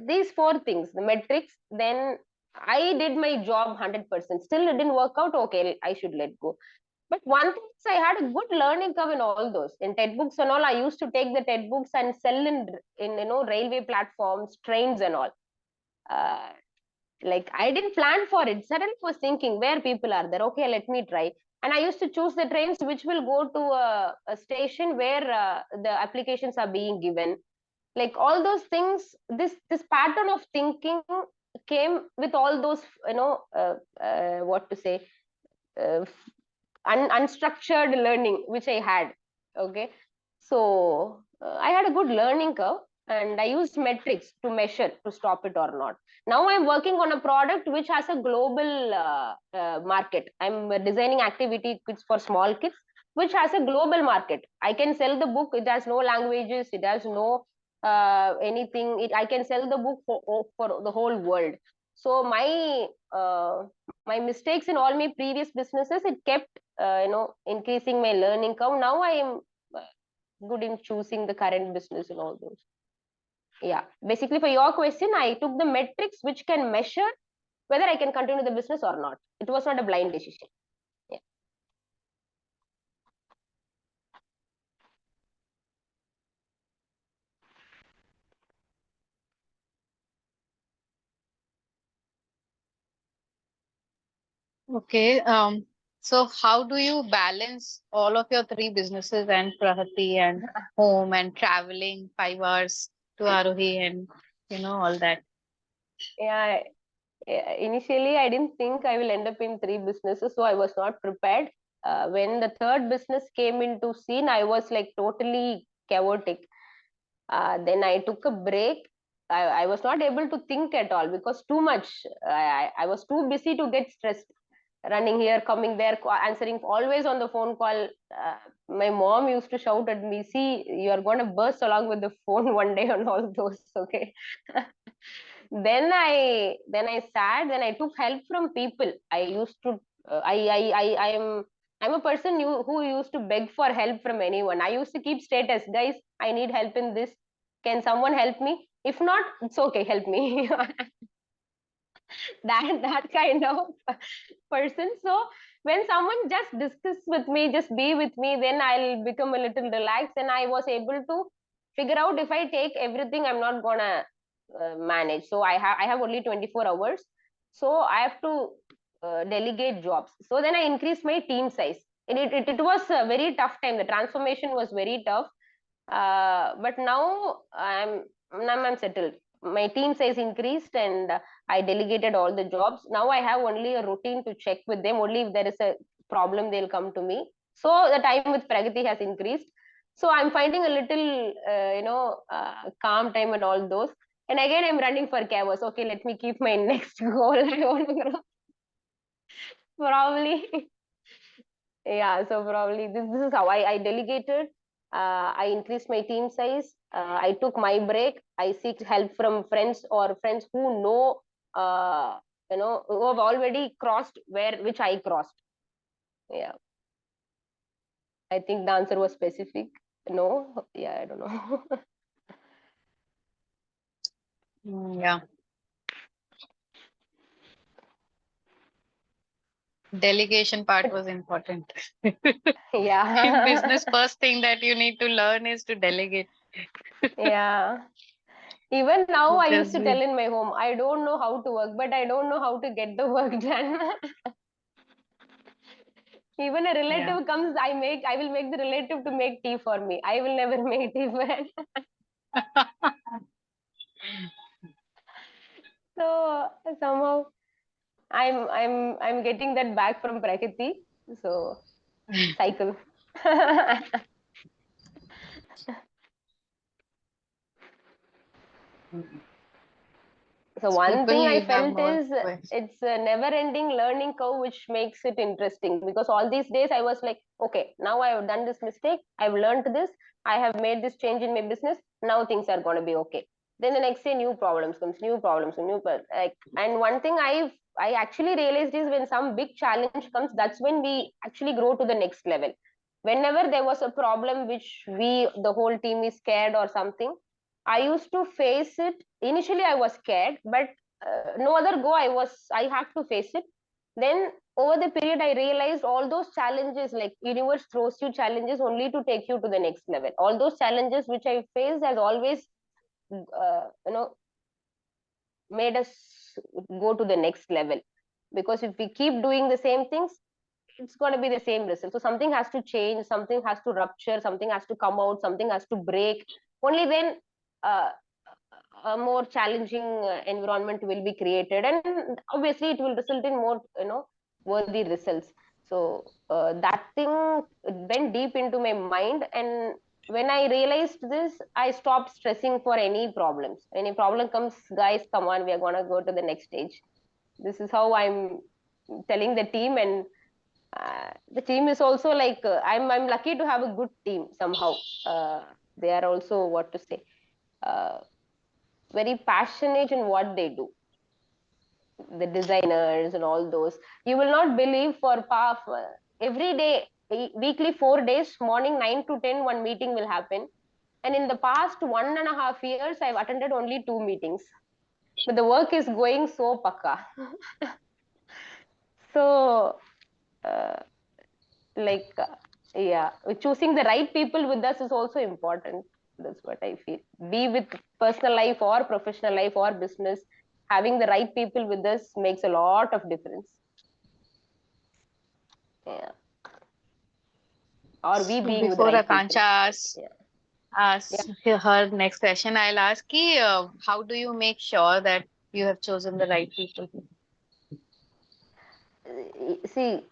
these four things, the metrics, then I did my job 100%. Still, it didn't work out. Okay, I should let go. But one thing is, I had a good learning curve in all those. In TED books and all, I used to take the TED books and sell in railway platforms, trains and all. Uh, like I didn't plan for it. Suddenly I was thinking where people are there. Okay, let me try. And I used to choose the trains which will go to a station where the applications are being given. Like all those things, this pattern of thinking came with all those, what to say, uh, unstructured learning which I had. Okay, so I had a good learning curve, and I used metrics to measure to stop it or not. Now I'm working on a product which has a global market. I'm designing activity kits for small kids, which has a global market. I can sell the book. It has no languages. It has no anything. I can sell the book for the whole world. So my mistakes in all my previous businesses, it kept increasing my learning curve. Now I am good in choosing the current business and all those. Yeah, basically for your question, I took the metrics which can measure whether I can continue the business or not. It was not a blind decision. Yeah. Okay. So how do you balance all of your three businesses and Prahithi and home and traveling 5 hours to Aarohi and all that? Yeah, initially I didn't think I will end up in three businesses, so I was not prepared. When the third business came into scene, I was like totally chaotic. Then I took a break. I was not able to think at all because too much. I was too busy to get stressed. Running here, coming there, answering always on the phone call. My mom used to shout at me, "See, you are going to burst along with the phone one day on all those." Okay. Then I sat. Then I took help from people. I used to. I'm a person who used to beg for help from anyone. I used to keep status, guys. I need help in this. Can someone help me? If not, it's okay. Help me. That kind of person. So when someone just discuss with me, just be with me, then I'll become a little relaxed, and I was able to figure out if I take everything, I'm not gonna manage. So I have only 24 hours, so I have to delegate jobs. So then I increased my team size. It was a very tough time. The transformation was very tough, but now I'm settled. My team size increased, and I delegated all the jobs. Now I have only a routine to check with them. Only if there is a problem, they'll come to me. So the time with Pragati has increased. So I'm finding a little, calm time and all those. And again, I'm running for chaos. Okay, let me keep my next goal. I want to grow. Probably. Yeah, so probably this is how I delegated. I increased my team size. I took my break. I seek help from friends or friends who know, who have already crossed which I crossed. Yeah, I think the answer was specific. No, yeah, I don't know. Yeah. Delegation part was important. In Yeah, business, first thing that you need to learn is to delegate. yeah. Even now, I used Just to tell be, in my home, I don't know how to work, but I don't know how to get the work done. Even a yeah. relative comes, I will make the relative to make tea for me. I will never make tea for it. So somehow I'm getting that back from Prakriti. So cycle. So one People, thing I you have felt more is questions. it's a never-ending learning curve, which makes it interesting. Because all these days I was like, okay, now I have done this mistake, I've learned this, I have made this change in my business. Now things are going to be okay. Then the next day, new problems comes, and one thing I actually realized is when some big challenge comes, that's when we actually grow to the next level. Whenever there was a problem which the whole team is scared or something, I used to face it. Initially, I was scared, but no other go. I have to face it. Then over the period, I realized all those challenges, like universe throws you challenges only to take you to the next level. All those challenges which I faced has always, made us go to the next level. Because if we keep doing the same things, it's going to be the same result. So something has to change, something has to rupture, something has to come out, something has to break. Only then uh, a more challenging environment will be created, and obviously it will result in more, worthy results. So that thing went deep into my mind, and when I realized this, I stopped stressing for any problems. Any problem comes, guys, come on, we are going to go to the next stage. This is how I'm telling the team. And the team is also like, I'm lucky to have a good team somehow. They are also, what to say, uh, very passionate in what they do. The designers and all those, you will not believe, for every day, weekly 4 days, morning 9 to 10, one meeting will happen. And in the past 1.5 years, I've attended only 2 meetings, but the work is going so pakka. So uh, like yeah, choosing the right people with us is also important. That's what I feel. Be with personal life or professional life or business, having the right people with us makes a lot of difference. Yeah, or we So being with the before right people. Akanksha asks, Yeah, yeah. asks her next question, I'll ask you, how do you make sure that you have chosen the right people? See,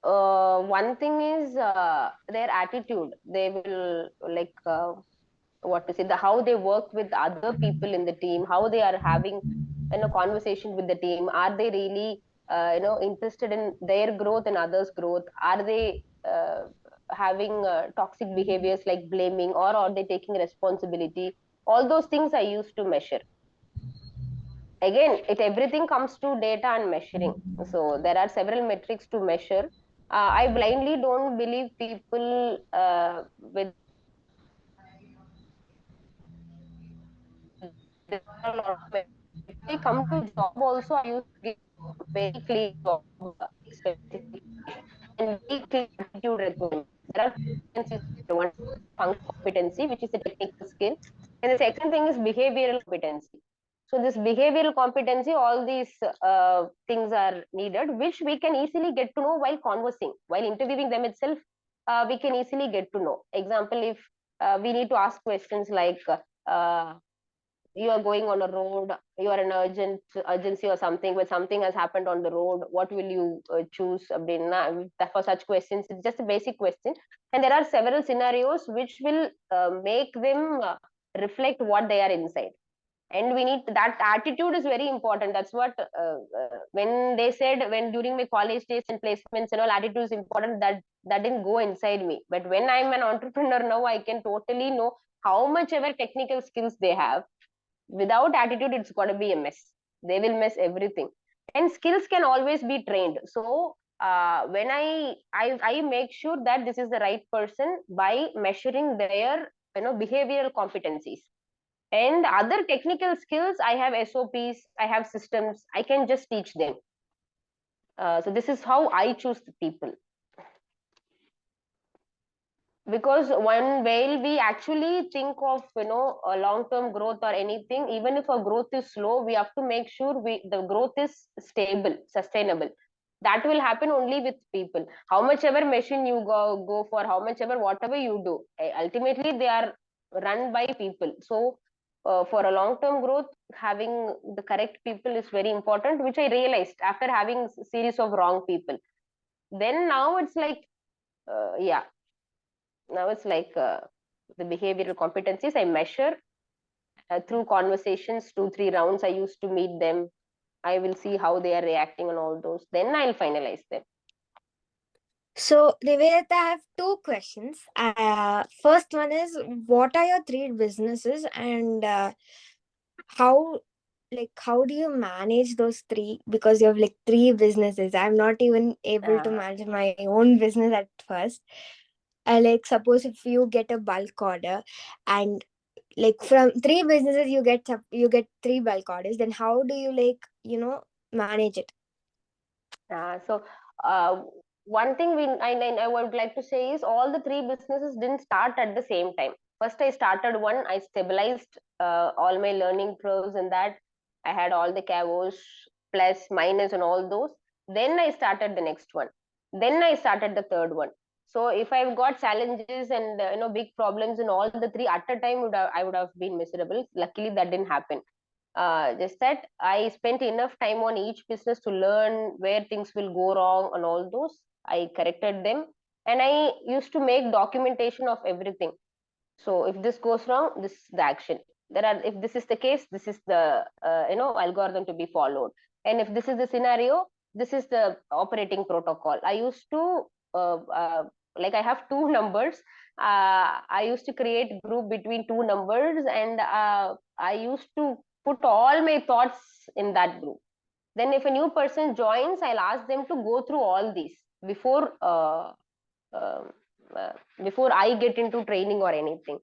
one thing is their attitude. They will, like, what to say, the how they work with other people in the team, how they are having, conversation with the team. Are they really interested in their growth and others growth? Are they having toxic behaviors like blaming, or are they taking responsibility? All those things I used to measure. Again, everything comes to data and measuring. So there are several metrics to measure. I blindly don't believe people with there are a lot of metrics. If they come to job also, I used to give very clear job specification and very clear attitude requirements. There are competencies. One function competency, which is a technical skill, and the second thing is behavioral competency. So this behavioral competency, all these things are needed, which we can easily get to know while conversing, while interviewing them itself. We can easily get to know. Example, if we need to ask questions like, you are going on a road, you are an urgency or something, but something has happened on the road, what will you choose? For such questions, it's just a basic question, and there are several scenarios which will make them reflect what they are inside. And we need that attitude is very important. That's what when they said, when during my college days and placements and all, attitude is important, that didn't go inside me. But when I'm an entrepreneur now, I can totally know how much ever technical skills they have, without attitude it's got to be a mess. They will mess everything. And skills can always be trained. So when I make sure that this is the right person by measuring their behavioral competencies. And other technical skills, I have SOPs, I have systems, I can just teach them. So this is how I choose the people. Because while we actually think of a long-term growth or anything, even if our growth is slow, we have to make sure the growth is stable, sustainable. That will happen only with people. How much ever machine you go for, how much ever whatever you do, ultimately they are run by people. So for a long-term growth, having the correct people is very important, which I realized after having a series of wrong people. Then now it's like, yeah, now it's like the behavioral competencies I measure through conversations, 2-3 rounds. I used to meet them. I will see how they are reacting on all those. Then I'll finalize them. So, Nivethitha, I have two questions. First one is, what are your three businesses, and how do you manage those three? Because you have like three businesses. I'm not even able to manage my own business at first. Like, suppose if you get a bulk order, and like from three businesses you get three bulk orders, then how do you manage it? So one thing I would like to say is, all the three businesses didn't start at the same time. First, I started one. I stabilized all my learning curves in that. I had all the CAVOs, plus, minus, and all those. Then I started the next one. Then I started the third one. So if I've got challenges and big problems in all the three at a time, I would have been miserable. Luckily, that didn't happen. Just that I spent enough time on each business to learn where things will go wrong and all those. I corrected them, and I used to make documentation of everything. So if this goes wrong, this is the action. If this is the case, this is the algorithm to be followed. And if this is the scenario, this is the operating protocol. I used to like, I have two numbers. I used to create group between two numbers, and I used to put all my thoughts in that group. Then if a new person joins, I'll ask them to go through all these before um, uh, before I get into training or anything.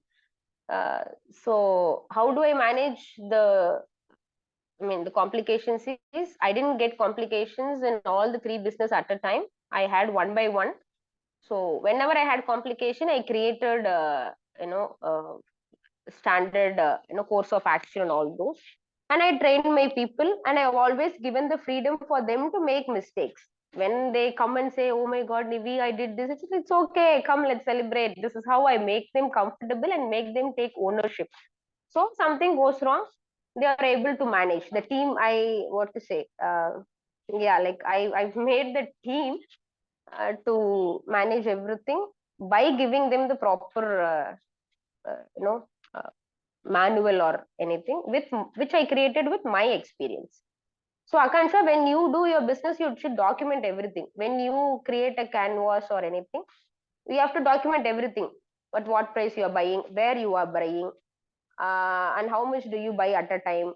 So how do I manage the complications is, I didn't get complications in all the three business at a time. I had one by one. So whenever I had complication, I created standard course of action and all those. And I trained my people, and I have always given the freedom for them to make mistakes. When they come and say, oh my god, Nivi, I did this, it's okay, come, let's celebrate. This is how I make them comfortable and make them take ownership. So something goes wrong, they are able to manage the team. I've made the team to manage everything by giving them the proper uh, you know uh, manual or anything, with which I created with my experience. So Akansha, when you do your business, you should document everything. When you create a canvas or anything, you have to document everything. At what price you are buying, where you are buying, and how much do you buy at a time.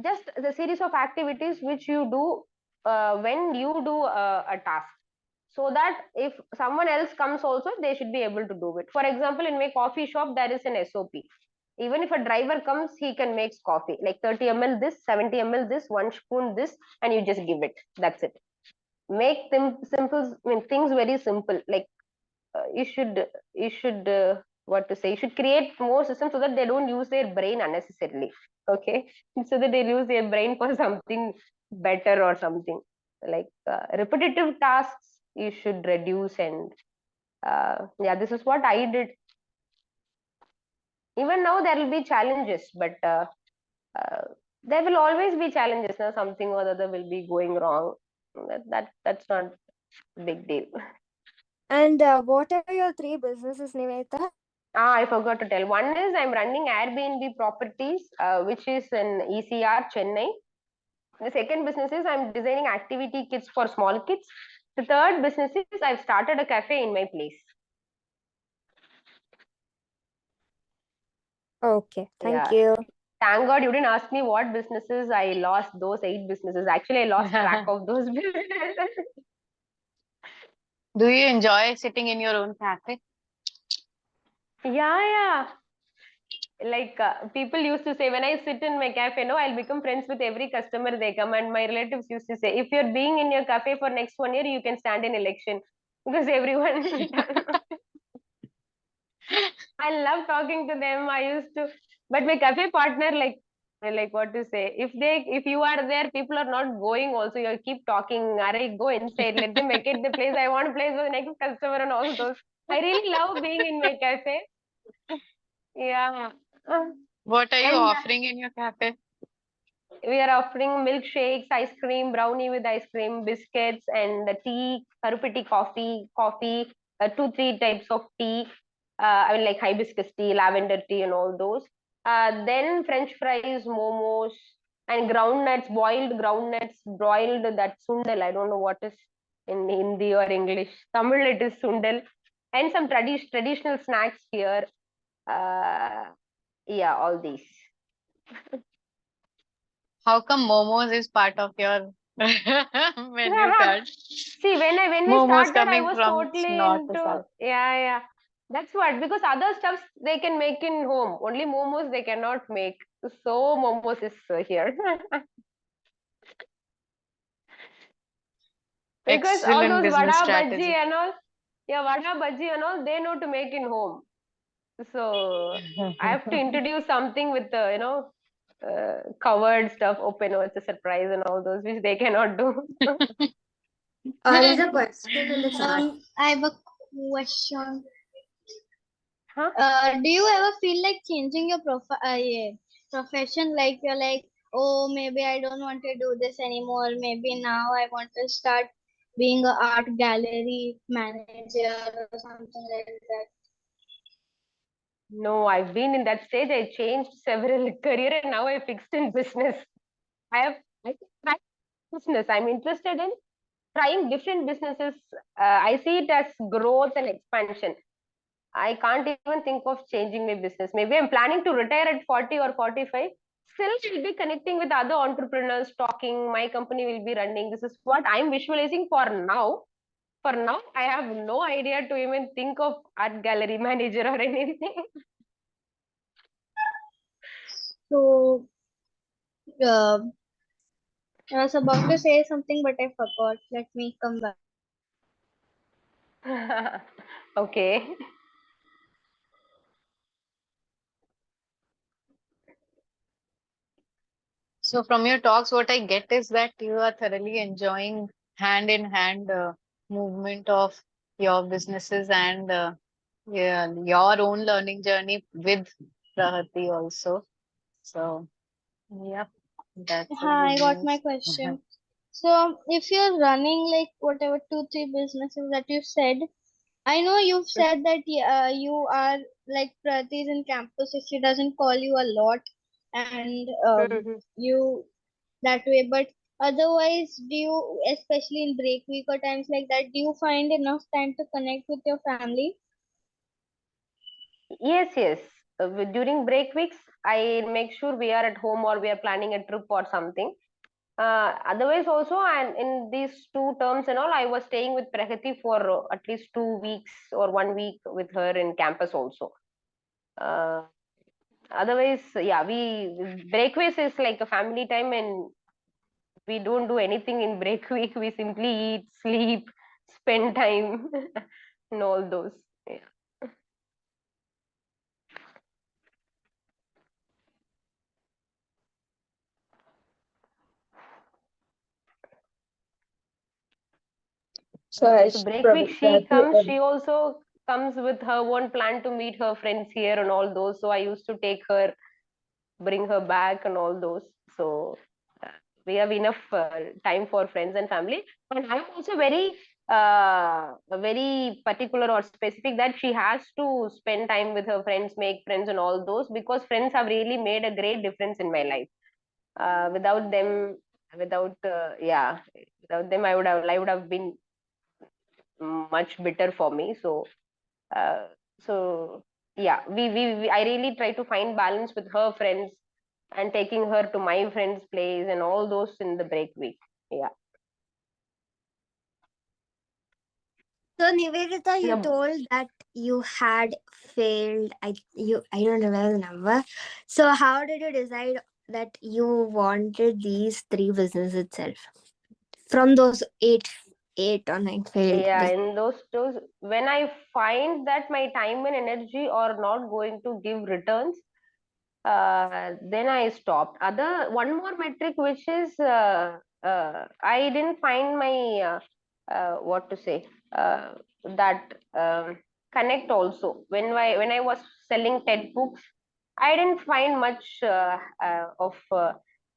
Just the series of activities which you do when you do a task, so that if someone else comes also, they should be able to do it. For example, in my coffee shop, there is an SOP. Even if a driver comes, he can make coffee like 30 ml this, 70 ml this, one spoon this, and you just give it. That's it. Make them simple, things very simple. Like you should what to say, you should create more systems so that they don't use their brain unnecessarily. Okay. So that they use their brain for something better or something like repetitive tasks you should reduce. And yeah, this is what I did. Even now there will be challenges, but There will always be challenges. Now, something or other will be going wrong. That's not a big deal. And what are your 3 businesses, Nivethitha? I forgot to tell. One is I'm running Airbnb properties, which is in ECR, Chennai. The second business is I'm designing activity kits for small kids. The third business is I've started a cafe in my place. Okay, thank Yeah. you. Thank God you didn't ask me what businesses. I lost those 8 businesses. Actually, I lost track of those businesses. Do you enjoy sitting in your own cafe? Yeah. Like people used to say, when I sit in my cafe, no, I'll become friends with every customer they come. And my relatives used to say, if you're being in your cafe for next 1 year, you can stand in election because everyone. I love talking to them. I used to, but my cafe partner, like what to say, if you are there, people are not going. Also, you keep talking. Are go inside? Let them vacate the place. I want a place for the next customer and all those. I really love being in my cafe. Yeah. What are you And offering in your cafe? we are offering milkshakes, ice cream, brownie with ice cream, biscuits, and the tea, Karupiti coffee, 2, 3 types of tea. I mean, like hibiscus tea, lavender tea, and all those. Then French fries, momos, and groundnuts, boiled groundnuts, broiled that sundal. I don't know what is in Hindi or English. Tamil it is sundal, and some traditional snacks here. Uh, yeah, all these. How come momos is part of your menu card? See, when we Momos started, I coming was from totally north to into south. yeah. That's what, because other stuffs they can make in home. Only momos they cannot make. So momos is here. Because all Excellent those business vada bhaji strategy. and all, yeah, vada bhaji and all, they know to make in home. So I have to introduce something with the covered stuff, open. Oh, it's a surprise and all those which they cannot do. There's a question in the chat. I have a question. Huh? Do you ever feel like changing your yeah, profession? Like you're like, oh, maybe I don't want to do this anymore. Maybe now I want to start being an art gallery manager or something like that. No, I've been in that stage. I changed several career and now I fixed in business. I tried business. I'm interested in trying different businesses. I see it as growth and expansion. I can't even think of changing my business. Maybe I'm planning to retire at 40 or 45. Still, I'll be connecting with other entrepreneurs, talking. My company will be running. This is what I'm visualizing for now. For now, I have no idea to even think of art gallery manager or anything. So, uh, I was about to say something, but I forgot. Let me come back. Okay. So from your talks, what I get is that you are thoroughly enjoying hand in hand movement of your businesses and yeah, your own learning journey with Prahithi also. So yeah, that's a I good got my news. question. So, if you're running like whatever 2, 3 businesses that you said, I know you've said that you are like Prati is in campus, so she doesn't call you a lot, and you that way. But otherwise, do you, especially in break week or times like that, do you find enough time to connect with your family? Yes. During break weeks, I make sure we are at home or we are planning a trip or something. Otherwise, also, and in these 2 terms and all, I was staying with Prahithi for at least 2 weeks or 1 week with her in campus also. Uh, Otherwise, yeah, we breakways is like a family time, and we don't do anything in break week. We simply eat, sleep, spend time, and all those. Yeah. So So Ash, break week, she Prabhati, comes. She also comes with her own plan to meet her friends here and all those. So I used to take her bring her back and all those. So we have enough time for friends and family. And I'm also very particular or specific that she has to spend time with her friends, make friends and all those, because friends have really made a great difference in my life. Without them, without them, I would have been much bitter for me. Uh, so yeah, we I really try to find balance with her friends and taking her to my friend's place and all those in the break week. Yeah. So Nivedita, you No, told that you had failed. I don't remember the number. So how did you decide that you wanted these three businesses itself from those eight or nine failed yeah, business? in those when I find that my time and energy are not going to give returns, then I stopped. Other one more metric, which is I didn't find my what to say that connect also. When I was selling TED books, I didn't find much of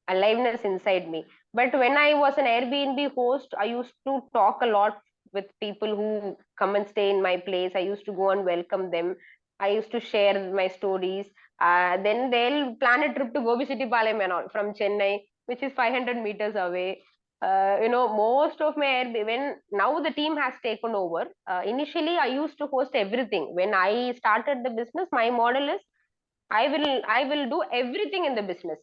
aliveness inside me. But when I was an Airbnb host, I used to talk a lot with people who come and stay in my place. I used to go and welcome them. I used to share my stories. Then they'll plan a trip to Gobi City Palayam and all from Chennai, which is 500 meters away. Most of my Airbnb, when now the team has taken over. Initially, I used to host everything. When I started the business, my model is I will do everything in the business.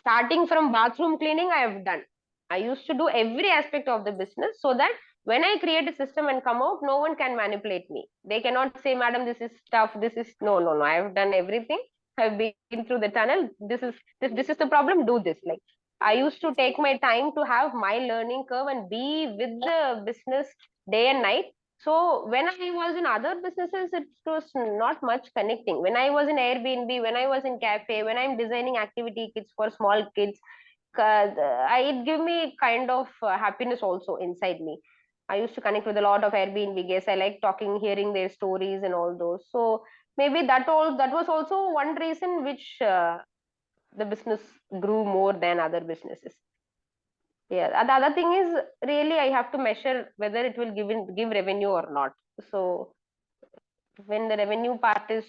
Starting from bathroom cleaning, I have done. I used to do every aspect of the business so that when I create a system and come out, no one can manipulate me. They cannot say, Madam, this is tough. This is no, no, no. I have done everything. I've been through the tunnel. This is the problem. Do this. Like I used to take my time to have my learning curve and be with the business day and night. So when I was in other businesses, it was not much connecting. When I was in Airbnb, when I was in cafe, when I'm designing activity kits for small kids, it give me kind of happiness also inside me. I used to connect with a lot of Airbnb guests. I like talking, hearing their stories and all those. So maybe that was also one reason which the business grew more than other businesses. Yeah. The other thing is really I have to measure whether it will give revenue or not. So when the revenue part is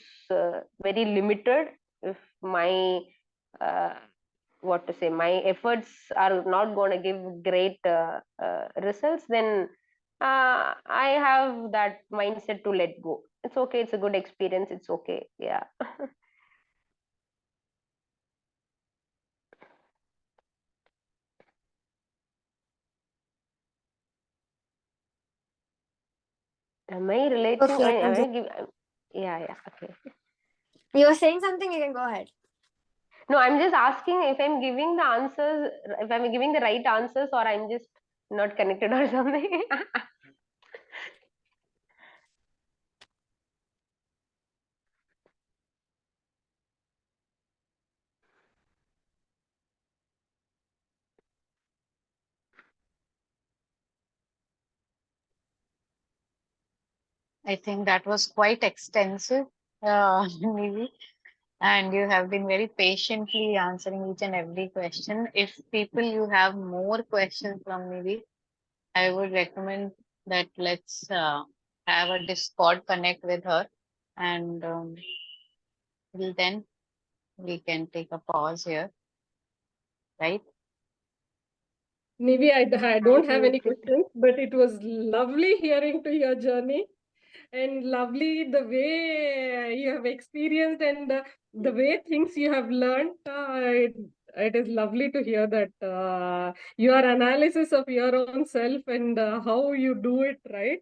very limited, if my uh, what to say my efforts are not going to give great results, then I have that mindset to let go. It's okay, it's a good experience, it's okay. Yeah. Am I relating? Okay, Am I give, yeah, yeah, okay. you were saying something. You can go ahead. No, I'm just asking if I'm giving the answers, if I'm giving the right answers, or I'm just not connected or something. I think that was quite extensive, maybe. And you have been very patiently answering each and every question. If people you have more questions from maybe, I would recommend that let's have a Discord connect with her, and till then we can take a pause here, right? Maybe I don't Thank have you, any Preeti. questions, but it was lovely hearing to your journey and lovely the way you have experienced and the way things you have learned. It is lovely to hear that your analysis of your own self and how you do it, right?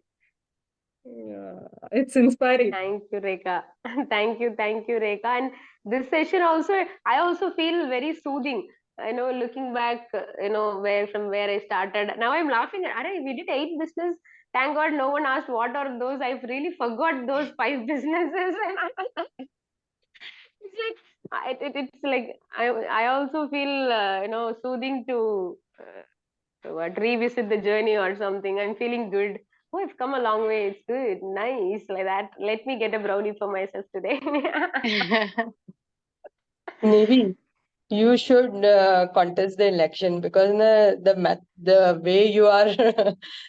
Yeah, it's inspiring. Thank you, Rekha. Thank you, Rekha. And this session also, I also feel very soothing. I know, looking back, where I started. Now I'm laughing. Arey, we did 8 business. Thank God no one asked what are those. I've really forgot those 5 businesses. It's like it's like I also feel soothing to revisit the journey or something. I'm feeling good. Oh, I've come a long way. It's good, nice, like that. Let me get a brownie for myself today. Maybe. You should contest the election because the way you are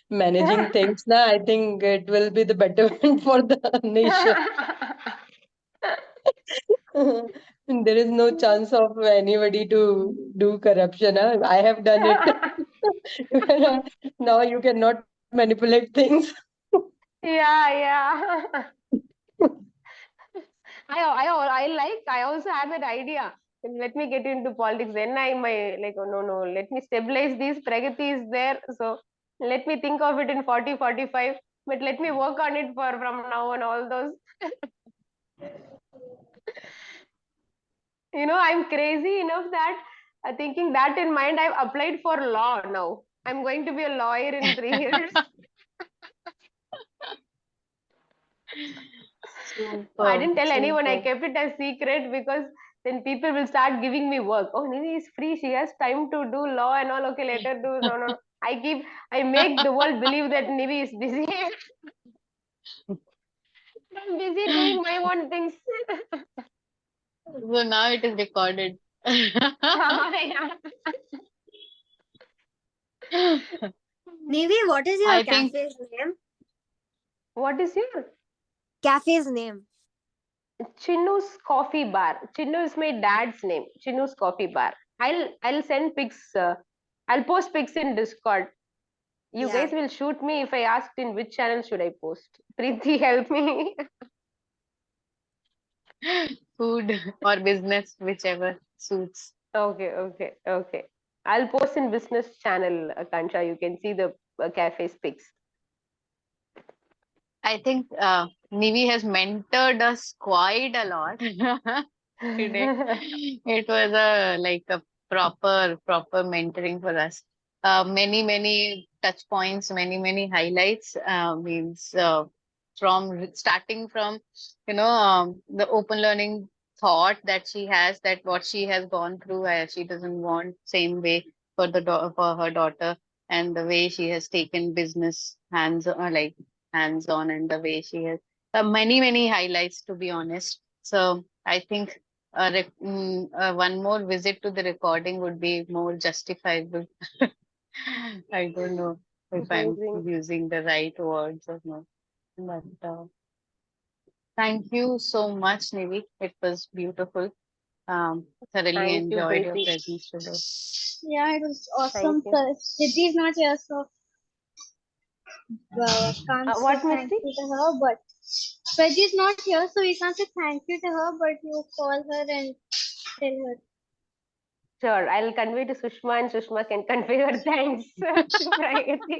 managing things now, I think it will be the betterment for the nation. There is no chance of anybody to do corruption. Huh? I have done it. Now you cannot manipulate things. Yeah. I also had that idea. Let me get into politics. Then I my like, oh no, let me stabilize these. Pragati is there. So let me think of it in 40, 45. But let me work on it for from now on, all those. I'm crazy enough that thinking that in mind, I've applied for law now. I'm going to be a lawyer in 3 years. I Super, didn't tell anyone. I super. kept it as secret because then people will start giving me work. Oh, Nini is free. She has time to do law and all. Okay, let her do. No. I make the world believe that Nivi is busy. I'm busy doing my own things. So now it is recorded. Nivi, what is your I think cafe's name? What is your Cafe's name. Chinnu's Coffee Bar? Chinnu is my dad's name. Chinnu's Coffee Bar. I'll send pics. I'll post pics in Discord. You Yeah. guys will shoot me if I asked in which channel should I post. Preeti, help me. food or business, whichever suits. Okay. I'll post in business channel, Kansha. You can see the cafe pics. I think Nivi has mentored us quite a lot today. It was a proper mentoring for us. Many touch points, many highlights. Means from starting from the open learning thought that she has, that what she has gone through, she doesn't want same way for for her daughter, and the way she has taken business hands on, and the way she has many highlights, to be honest. So I think one more visit to the recording would be more justifiable. I don't know if I'm Amazing. using the right words or not. But thank you so much, Nivi. It was beautiful. Thoroughly Thank you, enjoyed your Preeti. presence today. Yeah, it was Thank awesome. you. Siddhi is not here, so can't say What, thank Misty? you to her. But Praji is not here, so we can't say thank you to her. But you call her and tell her. Sure, I'll convey to Sushma and Sushma can convey her thanks to Pragati.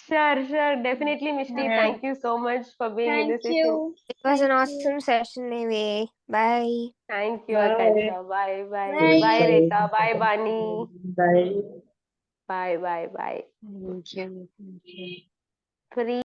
Sure. Definitely, Mishti. Yeah. Thank you so much for being in Thank this session. you. It was an Thank you. awesome session, Nivi. Bye. Thank you, Bye. Akansha. Bye. Bye, Bye. Rita. Bye, Bani. Bye. Bye. Thank you. Thank you. Free.